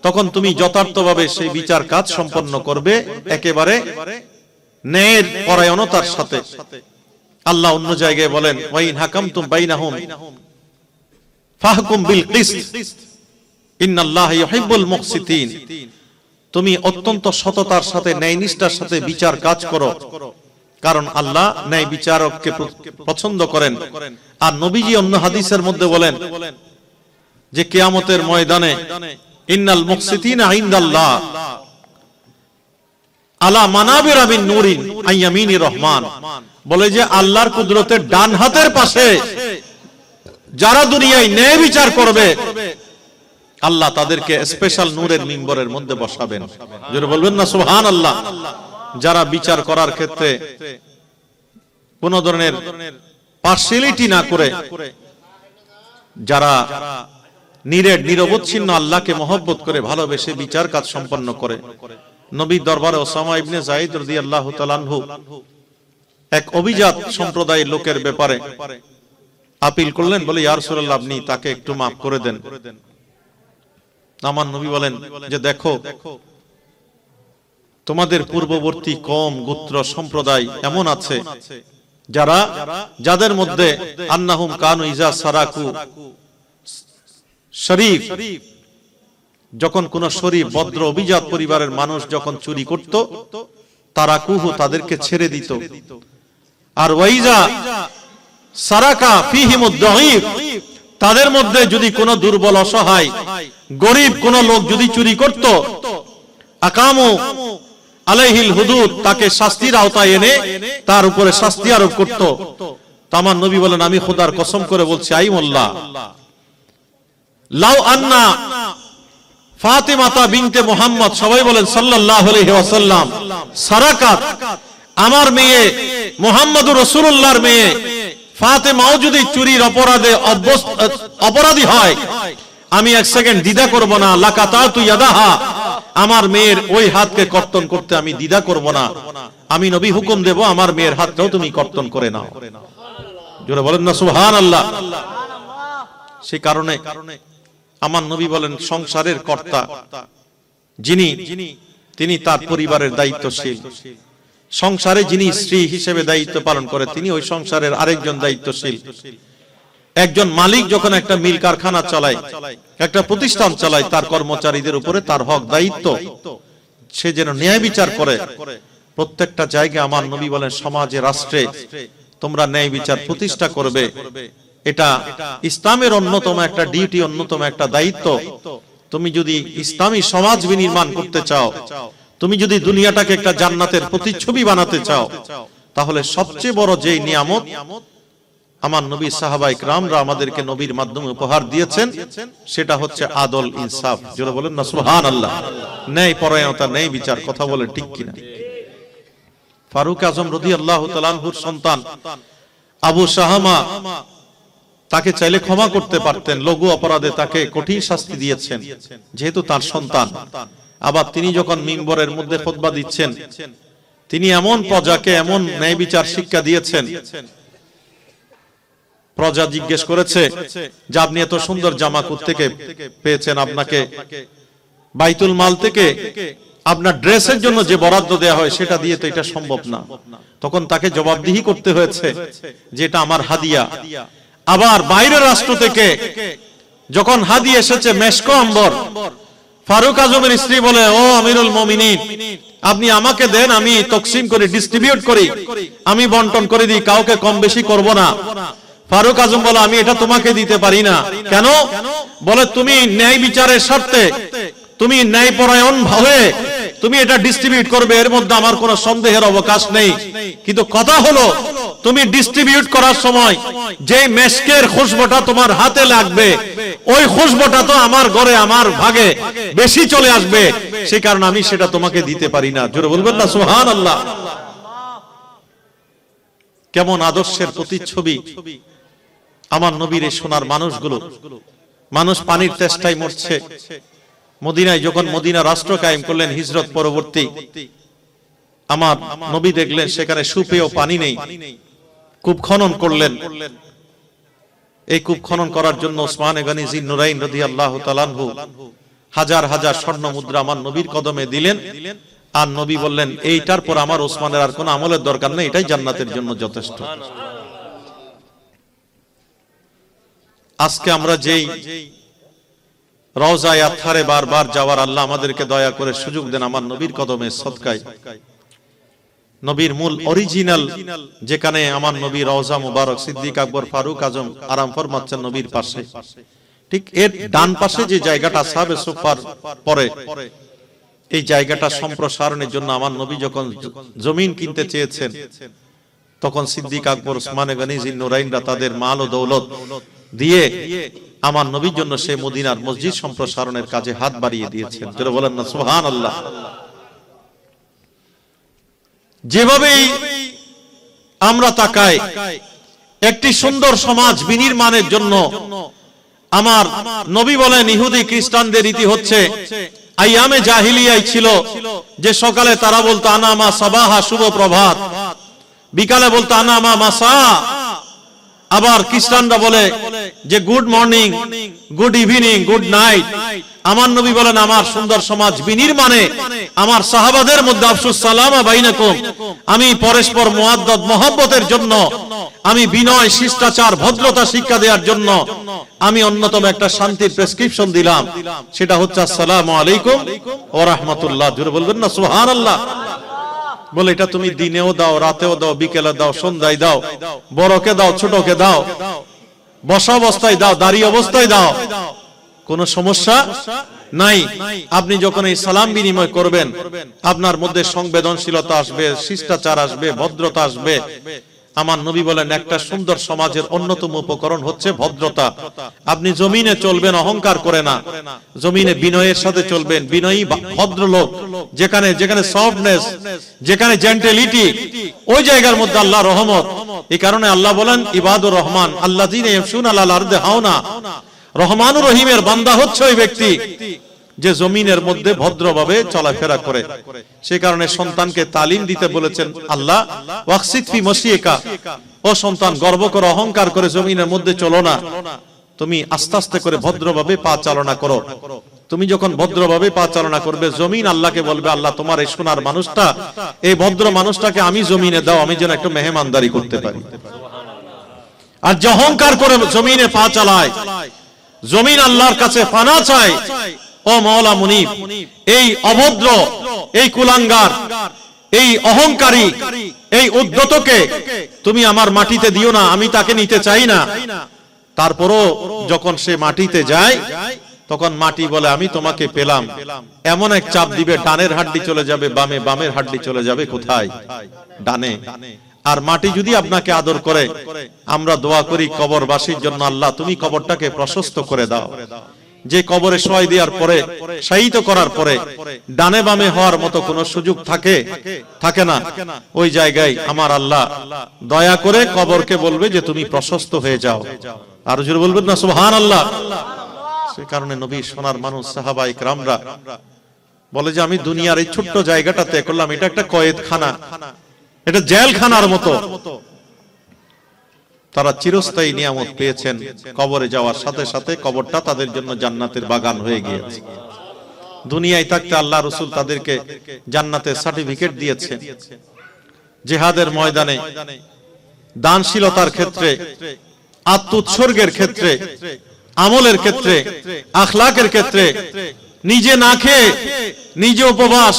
তখন তুমি যথার্থভাবে সেই বিচার কাজ সম্পন্ন করবে, একেবারে ন্যায়ের পরায়ণতার সাথে। আল্লাহ অন্য জায়গায় বলেন, ওয়াইন হাকামতুম বাইনাহুম ফাহকুম বিল কিসত ইন্নাল্লাহা ইউহিব্বুল মুকসিতিন। তুমি অত্যন্ত সততার সাথে, ন্যায়নিষ্ঠার সাথে বিচার কাজ করো, কারণ আল্লাহ ন্যায় বিচারককে পছন্দ করেন। আর নবীজি অন্য হাদিসের মধ্যে বলেন যে কিয়ামতের ময়দানে ইন্নাল মুকসিতিনা ইনদাল্লাহ আলা মানাবিরা মিন নূরিন আন ইয়ামিনির রহমান। বলে যে আল্লাহর কুদরতের ডান হাতের পাশে যারা দুনিয়ায় ন্যায় বিচার করবে, আল্লাহ তাদেরকে স্পেশাল নূরের মিম্বরের মধ্যে বসাবেন। যারা বলবেন না সুবহানাল্লাহ। যারা বিচার করার ক্ষেত্রে কোন ধরনের পার্সিয়ালিটি না করে, যারা নিরবচ্ছিন্ন আল্লাহকে মহব্বত করে ভালোবেসে বিচার কাজ সম্পন্ন করে। নবীর দরবারে ওসামা ইবনে যায়েদ রাদিয়াল্লাহু তাআলা আনহু এক অভিজাত সম্প্রদায়ের লোকের ব্যাপারে আপিল করলেন, বলে ইয়া রাসূলুল্লাহ, আপনি তাকে একটু মাফ করে দেন। আমার নবী বলেন যে, দেখো, তোমাদের পূর্ববর্তী কওম, গোত্র, সম্প্রদায় এমন আছে যাদের মধ্যে আন্নাহুম কানু ইজা সারাকু শরীফ, যখন কোন শরীফ ভদ্র অভিজাত পরিবারের মানুষ যখন চুরি করত, তারা কুহু তাদেরকে ছেড়ে দিত। আর ওয়াইজা সারাকা ফিহিমুদ দাঈফ, তাদের মধ্যে যদি কোনো দুর্বল অসহায় গরীব কোন লোক যদি চুরি করত, আকামু আলাইহিল হুদুদ, তাকে শাস্তির আওতায় এনে তার উপরে শাস্তি আরোপ করত। আমার নবী বলেন, আমি খোদার কসম করে বলছি, আইমুল্লাহ, লাউ আন্না ফাতিমাতা বিনতে মুহাম্মদ, সবাই বলেন সাল্লাল্লাহু আলাইহি ওয়াসাল্লাম, সারাকাত, আমার মেয়ে মুহাম্মদুর রাসূলুল্লাহর মেয়ে ফাতেমাও যদি চুরির অপরাধে অপরাধী হয়, আমি এক সেকেন্ড দ্বিধা করব না। লাকাতাতু ইয়াদাহা, আমার মেয়ের ওই হাতকে কর্তন করতে আমি দ্বিধা করব না। আমি নবী হুকুম দেব, আমার মেয়ের হাতটাও তুমি কর্তন করে নাও। জোরে বলেন না সুবহানাল্লাহ। সেই কারণে আমার নবী বলেন, সংসারের কর্তা যিনি, তিনি তার পরিবারের দায়িত্বশীল। সংসারে যিনি স্ত্রী হিসেবে দায়িত্ব পালন করে, তিনি ওই সংসারের আরেকজন দায়িত্বশীল। একজন মালিক যখন একটা মিল কারখানা চালায়, একটা প্রতিষ্ঠান চালায়, তার কর্মচারীদের উপরে তার হক দায়িত্ব, সে যেন ন্যায় বিচার করে। প্রত্যেকটা জায়গায় আমার নবী বলেন, সমাজে রাষ্ট্রে তোমরা ন্যায় বিচার প্রতিষ্ঠা করবে। এটা ইসলামের অন্যতম একটা ডিউটি, অন্যতম একটা দায়িত্ব। তুমি যদি ইসলামী সমাজ বিনির্মাণ করতে চাও, তুমি যদি দুনিয়াটাকে একটা জান্নাতের প্রতিচ্ছবি বানাতে চাও, তাহলে সবচেয়ে বড় যে নিয়ামত আমার নবী সাহাবায়ে কেরামরা আমাদেরকে নবীর মাধ্যমে উপহার দিয়েছেন, সেটা হচ্ছে আদল, ইনসাফ। যারা বলেন না সুবহানাল্লাহ। ন্যায় পরায়ণতা, ন্যায় বিচার। কথা বলে ঠিক কিনা? ফারুক আজম রাদিয়াল্লাহু তাআলা আনহুর সন্তান আবু শাহামা, তাকে চাইলে ক্ষমা করতে পারতেন, লঘু অপরাধে তাকে কঠিন শাস্তি দিয়েছেন, যেহেতু তার সন্তান। আবার তিনি যখন মিম্বরের মধ্যে খুতবা দিচ্ছেন, তিনি এমন প্রজাকে এমন ন্যায় বিচার শিক্ষা দিয়েছেন, প্রজা জিজ্ঞেস করেছে যে আপনি এত সুন্দর জামা কোত্থেকে পেয়েছেন, আপনাকে বাইতুল মাল থেকে আপনার ড্রেসের জন্য যে বরাদ্দ দেয়া হয় সেটা দিয়ে তো এটা সম্ভব না। তখন তাকে জবাবদিহি করতে হয়েছে যে এটা আমার হাদিয়া। আবার বাইরের রাষ্ট্র থেকে যখন হাদিয়া এসেছে মেশকো আম্বর, ফারুক আজমের স্ত্রী বলে, ও আমিরুল মুমিনিন, আপনি আমাকে দেন, আমি তকসিম করি, ডিস্ট্রিবিউট করি, আমি বন্টন করে দিই, কাউকে কম বেশি করব না। ফারুক আজম বলে, আমি এটা তোমাকে দিতে পারি না। কেন? বলে, তুমি ন্যায় বিচারের স্বার্থে, তুমি ন্যায়পরায়ণ ভাবে তুমি এটা ডিস্ট্রিবিউট করবে, এর মধ্যে আমার কোনো সন্দেহের অবকাশ নেই। কিন্তু কথা হলো, তুমি ডিস্ট্রিবিউট করার সময় যে মেশকের খুশবোটা তোমার হাতে লাগবে, ওই খুশবোটা তো আমার ঘরে, আমার ভাগে বেশি চলে আসবে, সেই কারণে আমি সেটা তোমাকে দিতে পারি না। জোরে বলবেন না সুবহানাল্লাহ। কেমন আদর্শের প্রতিচ্ছবি আমার নবীর এই সোনার মানুষগুলো। মানুষ পানির তেষ্টায় মরছে। মদিনায় যখন মদিনা রাষ্ট্র কায়েম করলেন হিজরত পরবর্তী, আমার নবী দেখলেন সেখানে সুপেয় পানি নেই, কূপ খনন করলেন। এই কূপ খনন করার জন্য ওসমান গনি জিন্নুরাইন রাদিয়াল্লাহু তাআলা আনহু হাজার হাজার স্বর্ণ মুদ্রা আমার নবীর কদমে দিলেন। আর নবী বললেন, এইটার পর আমার ওসমানের আর কোনো আমলের দরকার নেই, এটাই জান্নাতের জন্য যথেষ্ট। আজকে আমরা যেই রওজায়ে আতহারে বারবার যাওয়ার আল্লাহ আমাদেরকে দয়া করে সুযোগ দেন, আমার নবীর কদমে সদকায়, নবীর মূল অরিজিনাল যেখানে আমার নবী রওজা মুবারক, সিদ্দিক আকবর ফারুক আজম আরাম ফরমাচ্ছেন নবীর পাশে, ঠিক এর ডান পাশে যে জায়গাটা আসহাবে সুফার পরে, এই জায়গাটা সম্প্রসারণের জন্য আমার নবী যখন জমিন কিনতে চেয়েছেন, তখন সিদ্দিক আকবর, ওসমান গনি জিন্নুরাইনরা তাদের মাল ও দৌলত দিয়ে আমার নবীর জন্য সেই মদিনার মসজিদ সম্প্রসারণের কাজে হাত বাড়িয়ে দিয়েছেন। যারা বলেন না সুবহানাল্লাহ। যেভাবেই আমরা তাকাই, একটি সুন্দর সমাজ বিনির্মাণের জন্য আমার নবী বলেন, ইহুদি খ্রিস্টানদের রীতি হচ্ছে, আইয়ামে জাহিলিয়ায় ছিল যে সকালে তারা বলতো আনামা সাবাহা, শুভ প্রভাত, বিকালে বলতো আনামা মাসা, আবার খ্রিস্টানরা বলে যে good morning, good evening, good night. আমার নবী বলেন আমার সুন্দর সমাজ বিনির্মাণে আমার সাহাবাদের মধ্যে আফসুস সালামা বাইনাকুম, আমি পরস্পর মুআদ্দাত মহব্বতের জন্য, আমি বিনয় শিষ্টাচার ভদ্রতা শিক্ষা দেওয়ার জন্য আমি অন্যতম একটা শান্তির প্রেসক্রিপশন দিলাম, সেটা হচ্ছে আসসালামু আলাইকুম ওয়া রাহমাতুল্লাহ। জোরে বলবেন না সুবহানাল্লাহ। বলে এটা তুমি দিনেও দাও, রাতেও দাও, বিকেলে দাও, সন্ধ্যায় দাও, বড়কে দাও, ছোটকে দাও, বসা অবস্থায় দাও, দাঁড়িয়ে অবস্থায় দাও, কোনো সমস্যা নাই। আপনি যখন এই সালাম বিনিময় করবেন আপনার মধ্যে সংবেদনশীলতা আসবে, শিষ্টাচার আসবে, ভদ্রতা আসবে। আমার নবী বলেন একটা সুন্দর সমাজের অন্যতম উপকরণ হচ্ছে ভদ্রতা। আপনি জমিনে চলবেন অহংকার করে না, জমিনে বিনয়ের সাথে চলবেন, বিনয়ী ভদ্রলোক, যেখানে যেখানে সফটনেস, যেখানে জেন্টেলিটি, ওই জায়গার মধ্যে আল্লাহ রহমত। এই কারণে আল্লাহ বলেন ইবাদুর রহমান আল্লাযীনা ইয়ামশুনা আলাল আরদি হাওনা, রহমানুর রহিমের বান্দা হচ্ছে ওই ব্যক্তি যে জমিনের মধ্যে ভদ্রভাবে চলাফেরা করে। সেই কারণে সন্তানকে তালিম দিতে বলেছেন আল্লাহ, ওয়াকসিদ ফি মশিয়েকা, ও সন্তান গর্ব করে অহংকার করে জমিনের মধ্যে চলো না, তুমি আস্তে আস্তে করে ভদ্রভাবে পা চালনা করো। তুমি যখন ভদ্রভাবে পা চালনা করবে জমিন আল্লাহকে বলবে আল্লাহ তোমার এই সোনার মানুষটা, এই ভদ্র মানুষটাকে আমি জমিনে দাও, আমি যেন একটু মেহমানদারি করতে পারি। আর যে অহংকার করে জমিনে পা চালায়, জমিন আল্লাহর কাছে ফানা চায়, ও মাওলা মুনিব এই অভদ্র, এই কুলাঙ্গার, এই অহংকারী, এই উদ্ধতকে তুমি আমার মাটিতে দিও না, আমি তাকে নিতে চাই না। তারপরও যখন সে মাটিতে যায় তখন মাটি বলে আমি তোমাকে পেলাম, এমন এক চাপ দিবে ডানের হাড্ডি চলে যাবে বামে, বামের হাড্ডি চলে যাবে কোথায়? ডানে। আর মাটি যদি আপনাকে আদর করে, আমরা দোয়া করি কবরবাসীর জন্য, আল্লাহ তুমি কবরটাকে প্রশস্ত করে দাও। যে কবরে শোয়াই দেওয়ার পরে, শায়িত করার পরে ডানে বামে হওয়ার মতো কোনো সুযোগ থাকে না, ওই জায়গায় আমার আল্লাহ দয়া করে কবরকে বলবে যে তুমি প্রশস্ত হয়ে যাও। আর জোরে বলবেন না সুবহানাল্লাহ। সে কারণে নবী সোনার মানুষ সাহাবায়ে কেরামরা বলে যে আমি দুনিয়ার এই ছোট্ট জায়গাটাতে করলাম, এটা একটা কয়েদখানা, এটা জেলখানার মতো। তারা চিরস্থায়ী নিয়ামত পেয়েছেন, কবরে যাওয়ার সাথে সাথে কবরটা তাদের জন্য জান্নাতের বাগান হয়ে গিয়েছে। দুনিয়ায় থাকতে আল্লাহ রাসূল তাদেরকে জান্নাতের সার্টিফিকেট দিয়েছেন। জিহাদের ময়দানে, দানশীলতার ক্ষেত্রে, আত্ম উৎসর্গের ক্ষেত্রে, আমলের ক্ষেত্রে, আখলাকের ক্ষেত্রে নিজে না খেয়ে নিজে উপবাস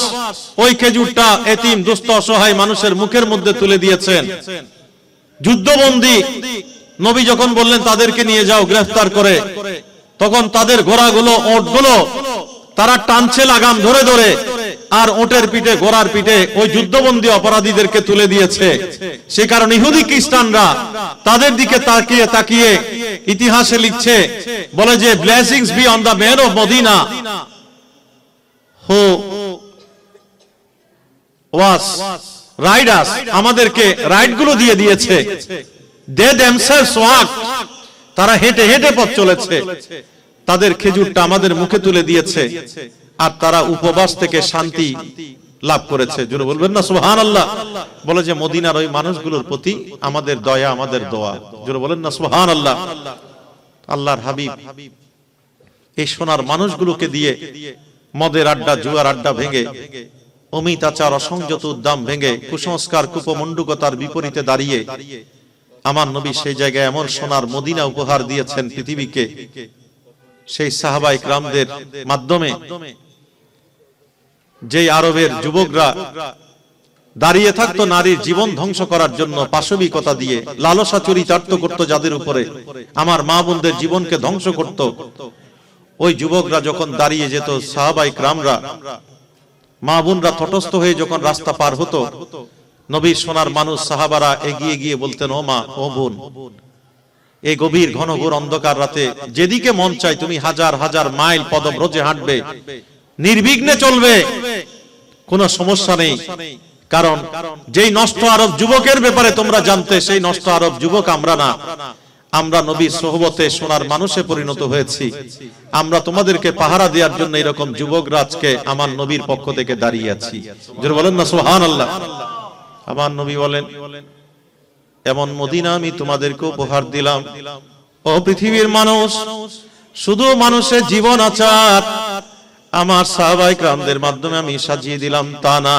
ওই খেজুরটা এতিম দুস্থ অসহায় মানুষের মুখের মধ্যে তুলে দিয়েছেন। যুদ্ধবন্দী নবী যখন বললেন তাদেরকে নিয়ে যাও গ্রেফতার করে, তখন তাদের ঘোড়াগুলো, ওটগুলো তারা টানছে লাগাম ধরে ধরে, আর ওটের পিঠে, ঘোড়ার পিঠে ওই যুদ্ধবন্দী অপরাধীদেরকে তুলে দিয়েছে। সে কারণে ইহুদি খ্রিস্টানরা তাদের দিকে তাকিয়ে তাকিয়ে ইতিহাসে লিখছে, বলে যে blessings be on the man of Medina who was ride us, আমাদেরকে রাইড গুলো দিয়ে দিয়েছে। দে দেমসেলস ওয়াক, তারা হেঁটে হেঁটে পথ চলেছে, তাদের খেজুরটা আমাদের মুখে তুলে দিয়েছে, আর তারা উপবাস থেকে শান্তি লাভ করেছে। জোরে বলবেন না সুবহানাল্লাহ। বলে যে মদিনার ওই মানুষগুলোর প্রতি আমাদের দয়া, আমাদের দোয়া। জোরে বলেন না সুবহানাল্লাহ। আল্লাহর হাবিব এই সোনার মানুষগুলোকে দিয়ে মদের আড্ডা, জুয়ার আড্ডা ভেঙে, অমিতাচার, অসংযত উদ্দাম ভেঙে, কুসংস্কার, কুপমণ্ডুকতার বিপরীতে দাঁড়িয়ে আমার নবী সেই জায়গায় এমন সোনার মদিনা উপহার দিয়েছেন পৃথিবীকে। সেই সাহাবায়ে কেরামদের মাধ্যমে যে আরবের যুবকরা দাঁড়িয়ে থাকতো নারীর জীবন ধ্বংস করার জন্য, পাশবিকতা দিয়ে লালসা চরিতার্থ করত যাদের উপরে, আমার মা বোনদের জীবনকে ধ্বংস করত, ওই যুবকরা যখন দাঁড়িয়ে যেত, সাহাবায়ে কেরামরা, মা বোনরা তটস্থ হয়ে যখন রাস্তা পার হতো, নবীর সোনার মানুষ সাহাবারা এগিয়ে গিয়ে বলতেন, ও মা, ও বোন, এই গভীর ঘনঘোর অন্ধকার রাতে যেদিকে মন চায় তুমি হাজার হাজার মাইল পদব্রজে হাঁটবে, নির্বিঘ্নে চলবে, কোনো সমস্যা নেই। কারণ যেই নষ্ট আরব যুবকের ব্যাপারে তোমরা জানতে, সেই নষ্ট আরব যুবক আমরা না, আমরা নবীর সোহবতে সোনার মানুষে পরিণত হয়েছি। আমরা তোমাদেরকে পাহারা দেওয়ার জন্য এরকম যুবক রাজকে আমার নবীর পক্ষ থেকে দাঁড়িয়ে আছি। জোরে বলেন না সুবহানাল্লাহ। আমার নবী বলেন এমন মদিনা আমি তোমাদেরকে উপহার দিলাম। ও পৃথিবীর মানুষ, শুধু মানুষের জীবন আচার আমার সাহাবায়ে কেরামদের মাধ্যমে আমি সাজিয়ে দিলাম তা না,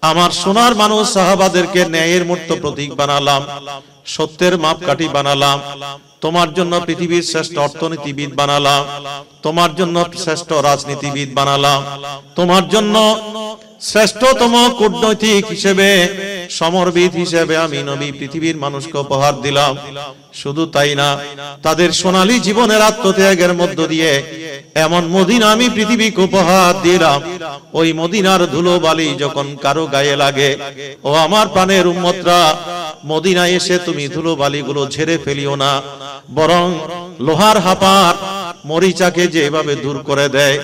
আমার সোনার মানুষ সাহাবাদেরকে ন্যায়ের মূর্ত প্রতীক বানালাম, সত্যের মাপকাঠি বানালাম, তোমার জন্য পৃথিবীর শ্রেষ্ঠ অর্থনীতিবিদ বানালাম, তোমার জন্য শ্রেষ্ঠ রাজনীতিবিদ বানালাম, তোমার জন্য শ্রেষ্ঠতম কূটনৈতিক হিসেবে, সমরবিদ হিসেবে আমি নবী পৃথিবীর মানুষকে উপহার দিলাম। শুধু তাই না, তাদের সোনালী জীবনের আত্মত্যাগের মধ্য দিয়ে এমন মদিনা আমি পৃথিবীকে উপহার দিলাম, ওই মদিনার ধুলোবালি যখন কারো গায়ে লাগে, ও আমার প্রাণের উম্মতরা, মদিনায় এসে তুমি ধুলোবালিগুলো ঝেড়ে ফেলিও না, বরং লোহার হাপার মরিচাকে যেভাবে দূর করে দেয়,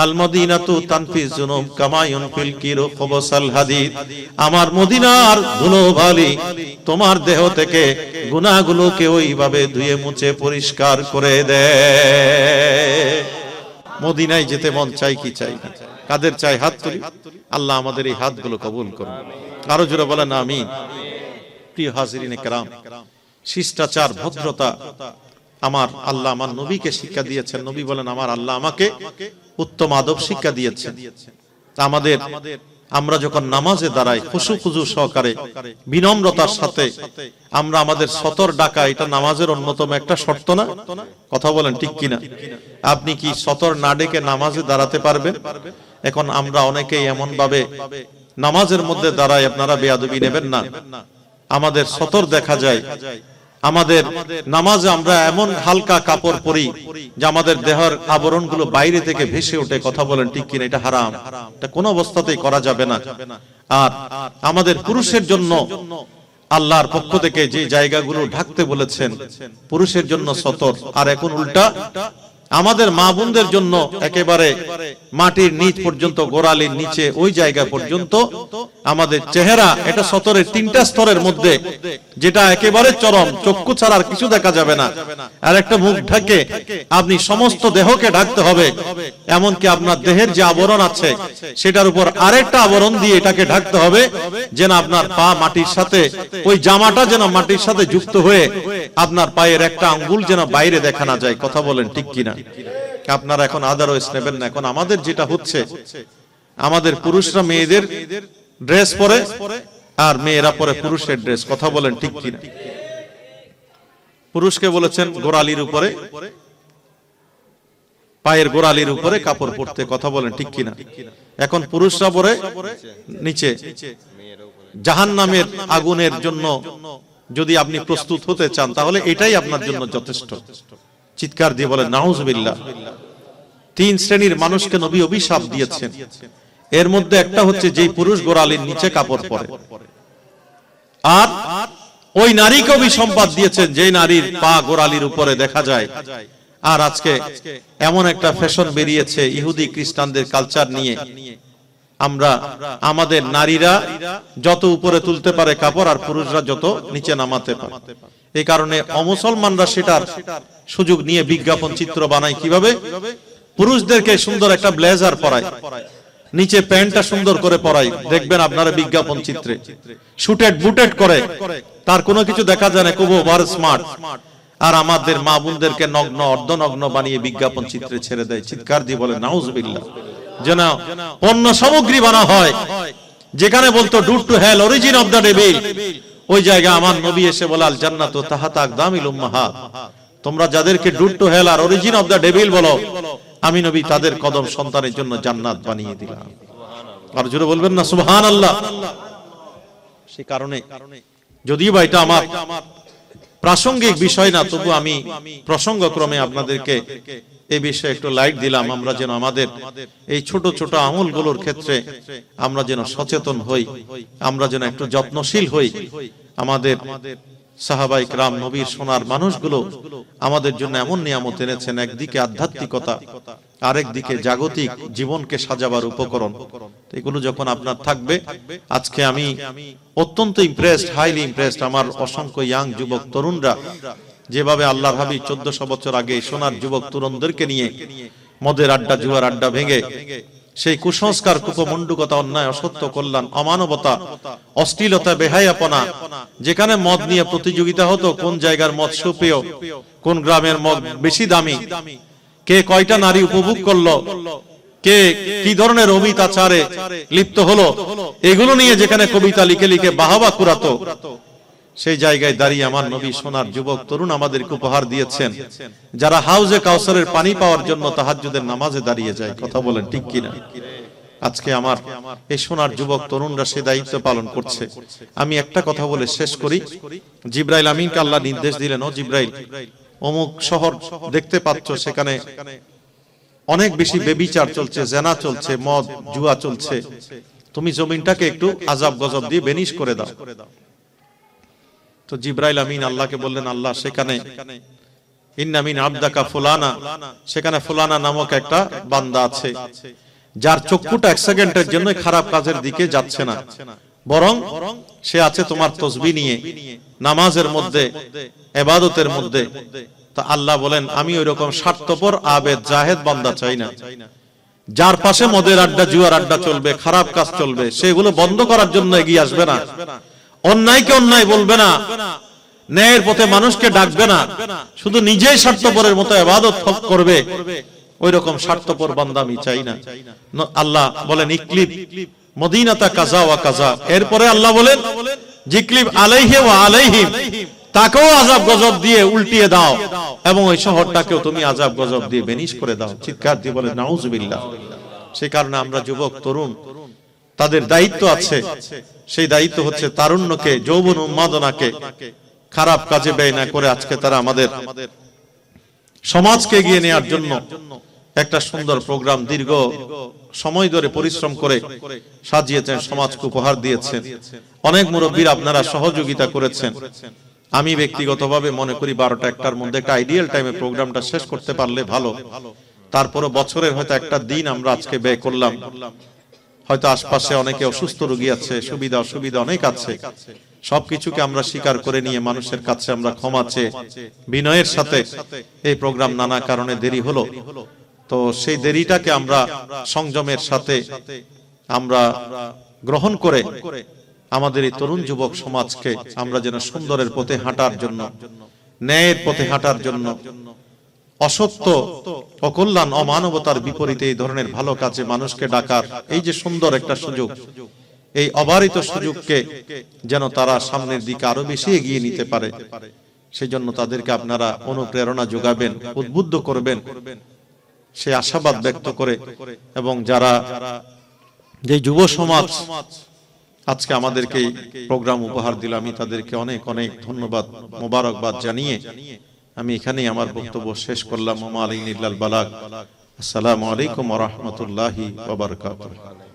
আল মদিনাতু তানফিজ জুনুব কামা ইউনফিল কিরু খুবসাল হাদিদ, আমার মদিনার ধুলোবালি তোমার দেহ থেকে গুনাহগুলোকে ওইভাবে ধুয়ে মুছে পরিষ্কার করে দেয়। মদিনায় যেতে মন চাই কি চাই না? কাদের চাই? হাত তুলি। আল্লাহ আমাদের এই হাতগুলো কবুল করুন। আরো জোরে বলেন আমিন। প্রিয় হাজিরিনে কেরাম, শিষ্টাচার, ভদ্রতা আমার আল্লাহ আমার নবীকে শিক্ষা দিয়েছেন। নবী বলেন আমার আল্লাহ আমাকে উত্তম আদব শিক্ষা দিয়েছেন। আমাদের আমরা যখন নামাজে দাঁড়াই খুশু খুজু সহকারে বিনম্রতার সাথে আমরা আমাদের সতর ডাকা, এটা নামাজের অন্যতম একটা শর্ত না? কথা বলেন ঠিক কিনা? আপনি কি সতর না ডেকে নামাজে দাঁড়াতে পারবেন? এখন আমরা অনেকেই এমন ভাবে নামাজের মধ্যে দাঁড়াই, আপনারা বেয়াদবি নেবেন না, আমাদের সতর দেখা যায়, আমাদের নামাজে আমরা এমন হালকা কাপড় পরি যে আমাদের দেহের আবরণগুলো বাইরে থেকে ভেসে ওঠে। কথা বলেন ঠিক কিনা? এটা হারাম, এটা কোনো অবস্থাতেই করা যাবে না। আর আমাদের পুরুষের জন্য আল্লাহর পক্ষ থেকে যে জায়গাগুলো ঢাকতে বলেছেন পুরুষের জন্য সতর, আর এখন উল্টা আমাদের মা বোনদের জন্য একেবারে মাটির নিচ পর্যন্ত, গোড়ালির নিচে ওই জায়গা পর্যন্ত আমাদের চেহারা, এটা সতরের তিনটা স্তরের মধ্যে, যেটা একেবারে চরম, চক্ষু ছাড়া আর কিছু দেখা যাবে না। আর একটা মুখ ঢাকে আপনি সমস্ত দেহকে ঢাকতে হবে, এমনকি আপনার দেহের যে আবরণ আছে সেটার উপর আরেকটা আবরণ দিয়ে এটাকে ঢাকতে হবে, যেন আপনার পা মাটির সাথে, ওই জামাটা যেন মাটির সাথে যুক্ত হয়ে আপনার পায়ের একটা আঙ্গুল যেন বাইরে দেখা না যায়। কথা বলেন ঠিক কিনা? আপনারা এখন আদারওয়াইজ নেবেন না। এখন আমাদের যেটা হচ্ছে, আমাদের পুরুষরা মেয়েদের ড্রেস পরে আর মেয়েরা পরে পুরুষের ড্রেস। কথা বলেন ঠিক কিনা? পুরুষকে বলেছেন গোড়ালির উপরে, পায়ের গোড়ালির উপরে কাপড় পরতে। কথা বলেন ঠিক কিনা? এখন পুরুষরা পরে নিচে। জাহান্নামের আগুনের জন্য যদি আপনি প্রস্তুত হতে চান তাহলে এটাই আপনার জন্য যথেষ্ট। চিৎকার দিয়ে বলেন নাউজুবিল্লাহ। তিন শ্রেণীর মানুষকে নবী অভিশাপ দিয়েছেন, এর মধ্যে একটা হচ্ছে যেই পুরুষ গোড়ালির নিচে কাপড় পরে, আর ওই নারীকে অভিসম্পাদ দিয়েছেন যেই নারীর পা গোড়ালির উপরে দেখা যায়। আর আজকে এমন একটা ফ্যাশন বেরিয়েছে ইহুদি খ্রিস্টানদের কালচার নিয়ে, আমরা আমাদের নারীরা যত উপরে তুলতে পারে কাপড় আর পুরুষরা যত নিচে নামাতে পারে। এই কারণে অমুসলমানরা সেটার সুযোগ নিয়ে বিজ্ঞাপন চিত্র বানায়। কিভাবে? পুরুষদেরকে সুন্দর একটা ব্লেজার পরায়, নিচে প্যান্টটা সুন্দর করে পরায়, দেখবেন আপনারা বিজ্ঞাপন চিত্রে শুটেড বুটেড করে, তার কোনো কিছু দেখা যায় না, খুব ওভার স্মার্ট। আর আমাদের মা বোনদেরকে নগ্ন অর্ধনগ্ন বানিয়ে বিজ্ঞাপন চিত্রে ছেড়ে দেয়। চিৎকার দিয়ে বলে নাউজুবিল্লাহ। যেন পণ্য সামগ্রী বানা হয়, যেখানে বলতো do to hell origin of the devil, ওই জায়গা আমার নবী এসে বলে আল জান্নাতু তাহতা আকদামিল উম্মাহাত, তোমরা যাদেরকে ডু টু হেল আর অরিজিন অফ দ্য ডেভিল বলো, আমি নবী তাদের কদম সন্তানের জন্য জান্নাত বানিয়ে দিলাম। আর জোরে বলবেন না সুবহানাল্লাহ। সেই কারণে যদিও বা এটা আমার প্রাসঙ্গিক বিষয় না, তবু আমি প্রসঙ্গক্রমে আপনাদেরকে এই বিষয়ে একটু লাইট দিলাম। আমরা যেন আমাদের এই ছোট ছোট আমলগুলোর ক্ষেত্রে আমরা যেন সচেতন হই, আমরা যেন একটু যত্নশীল হই। আমাদের সাহাবায়ে কেরাম নবীর সোনার মানুষগুলো আমাদের জন্য এমন নিয়ামত এনেছেন, একদিকে আধ্যাত্মিকতা, আরেক দিকে জাগতিক জীবনকে সাজাবার উপকরণ। এগুলো যখন আপনার থাকবে, আজকে আমি অত্যন্ত ইমপ্রেসড, হাইলি ইমপ্রেসড। আমার অসংখ্য ইয়াং যুবক তরুণরা যেভাবে আল্লাহর হাবিব 1400 বছর আগে সোনার যুবক তরুণদেরকে নিয়ে মদের আড্ডা, জুয়ার আড্ডা ভেঙে সেই কুসংস্কার, কুপমণ্ডুকতা, অন্যায়, অসত্য, কল্যাণ, অমানবতা, অশ্লীলতা, বেহায়াপনা, যেখানে মদ নিয়ে প্রতিযোগিতা হতো, কোন জায়গার মদ সুপেয়, কোন গ্রামের মদ বেশি দামি, কে কয়টা নারী উপভোগ করলো, কে কি ধরনের অমিতাচারে লিপ্ত হলো, এগুলো নিয়ে যেখানে কবিতা লিখে লিখে বাহাবা কুরাতো, সেই জায়গায় দাঁড়িয়ে আমার নবী সোনার যুবক তরুণ আমাদেরকে উপহার দিয়েছেন, যারা হাউজে কাউসারের পানি পাওয়ার জন্য তাহাজ্জুদের নামাজে দাঁড়িয়ে যায়। কথা বলেন ঠিক কিনা? আজকে আমার এই সোনার যুবক তরুণরা সে দায়িত্ব পালন করছে। আমি একটা কথা বলে শেষ করি। জিবরাইল আমিনকে আল্লাহ নির্দেশ দিলেন, ও জিবরাইল, অমুক শহর দেখতে পাচ্ছ, সেখানে অনেক বেশি বেবিচার চলছে, জেনা চলছে, মদ জুয়া চলছে, তুমি জমিনটাকে একটু আযাব গজব দিয়ে বেনিশ করে দাও। তো জিবরাইল আমিন আল্লাহকে বললেন, আল্লাহ, সেখানে ইন্না মিন আবদাকা ফুলানা, সেখানে ফুলানা নামক একটা বান্দা আছে, যার চক্ষুটা এক সেকেন্ডের জন্য খারাপ কাজের দিকে যাচ্ছে না, বরং সে আছে তোমার তসবিহ নিয়ে নামাজের মধ্যে, ইবাদতের মধ্যে। তা আল্লাহ বলেন, আমি ওইরকম স্বার্থপর আবেদ জাহেদ বান্দা চাই না, যার পাশে মদের আড্ডা, জুয়ার আড্ডা চলবে, খারাপ কাজ চলবে, সেগুলো বন্ধ করার জন্য এগিয়ে আসবে না, অন্যায়কে অন্যায় বলবে না, ন্যায়ের পথে মানুষকে ডাকবে না, শুধু নিজেই স্বার্থপরের মতো ইবাদত করবে, ওই রকম স্বার্থপর বান্দা আমি চাই না। আল্লাহ বলেন, ইকলিব মদিনাতা কাজা ওয়া কাজা। এরপরে আল্লাহ বলেন, জিকলিব আলাইহি ওয়া আলাইহিম, তাকেও আযাব গজব দিয়ে উল্টিয়ে দাও, এবং ওই শহরটাকেও তুমি আযাব গজব দিয়ে বেনিশ করে দাও। চিৎকার দিয়ে বলেন নাউজুবিল্লাহ। সেই কারণে আমরা যুবক তরুণ, তাদের দায়িত্ব আছে, সেই দায়িত্ব হচ্ছে তারুণ্যকে, যৌবন উন্মাদনাকে খারাপ কাজে ব্যয় না করে আজকে তারা আমাদের সমাজকে এগিয়ে নেওয়ার জন্য একটা সুন্দর প্রোগ্রাম দীর্ঘ সময় ধরে পরিশ্রম করে সাজিয়েছেন, সমাজকে উপহার দিয়েছেন। অনেক মুরব্বীরা আপনারা সহযোগিতা করেছেন। আমি ব্যক্তিগতভাবে মনে করি 12টা 1টার মধ্যে একটা আইডিয়াল টাইমে প্রোগ্রামটা শেষ করতে পারলে ভালো। তারপরে বছরের হয়তো একটা দিন আমরা আজকে ব্যয় করলাম, হয়তো আশপাশে অনেকে অসুস্থ রোগী আছে, সুবিধা অসুবিধা অনেক আছে, সবকিছুকে আমরা স্বীকার করে নিয়ে মানুষের কাছে আমরা ক্ষমা চেয়ে বিনয়ের সাথে এই প্রোগ্রাম নানা কারণে দেরি হলো, তো সেই দেরিটাকে আমরা সংযমের সাথে আমরা গ্রহণ করে আমাদের এই তরুণ যুবক সমাজকে আমরা যেন সুন্দরের পথে হাঁটার জন্য, ন্যায়ের পথে হাঁটার জন্য, অসত্য, অকল্যাণ, অমানবতার বিপরীতে এই ধরনের ভালো কাজে মানুষকে ডাকার এই যে সুন্দর একটা সুযোগ, এই অবারিত সুযোগকে যেন তারা সামনের দিকে আরো বেশি এগিয়ে নিতে পারে, সেই জন্য তাদেরকে আপনারা অনুপ্রেরণা যোগাবেন, উদ্বুদ্ধ করবেন, সেই আশাবাদ ব্যক্ত করে। এবং যারা যে যুব সমাজ আজকে আমাদেরকে প্রোগ্রাম উপহার দিল, আমি তাদেরকে অনেক অনেক ধন্যবাদ, মোবারকবাদ জানিয়ে আমি এখানেই আমার বক্তব্য শেষ করলাম। ওয়া মা আলাইনা ইল্লাল বালাগ। আসসালামু আলাইকুম ওয়া রাহমাতুল্লাহি ওয়া বারাকাতুহু।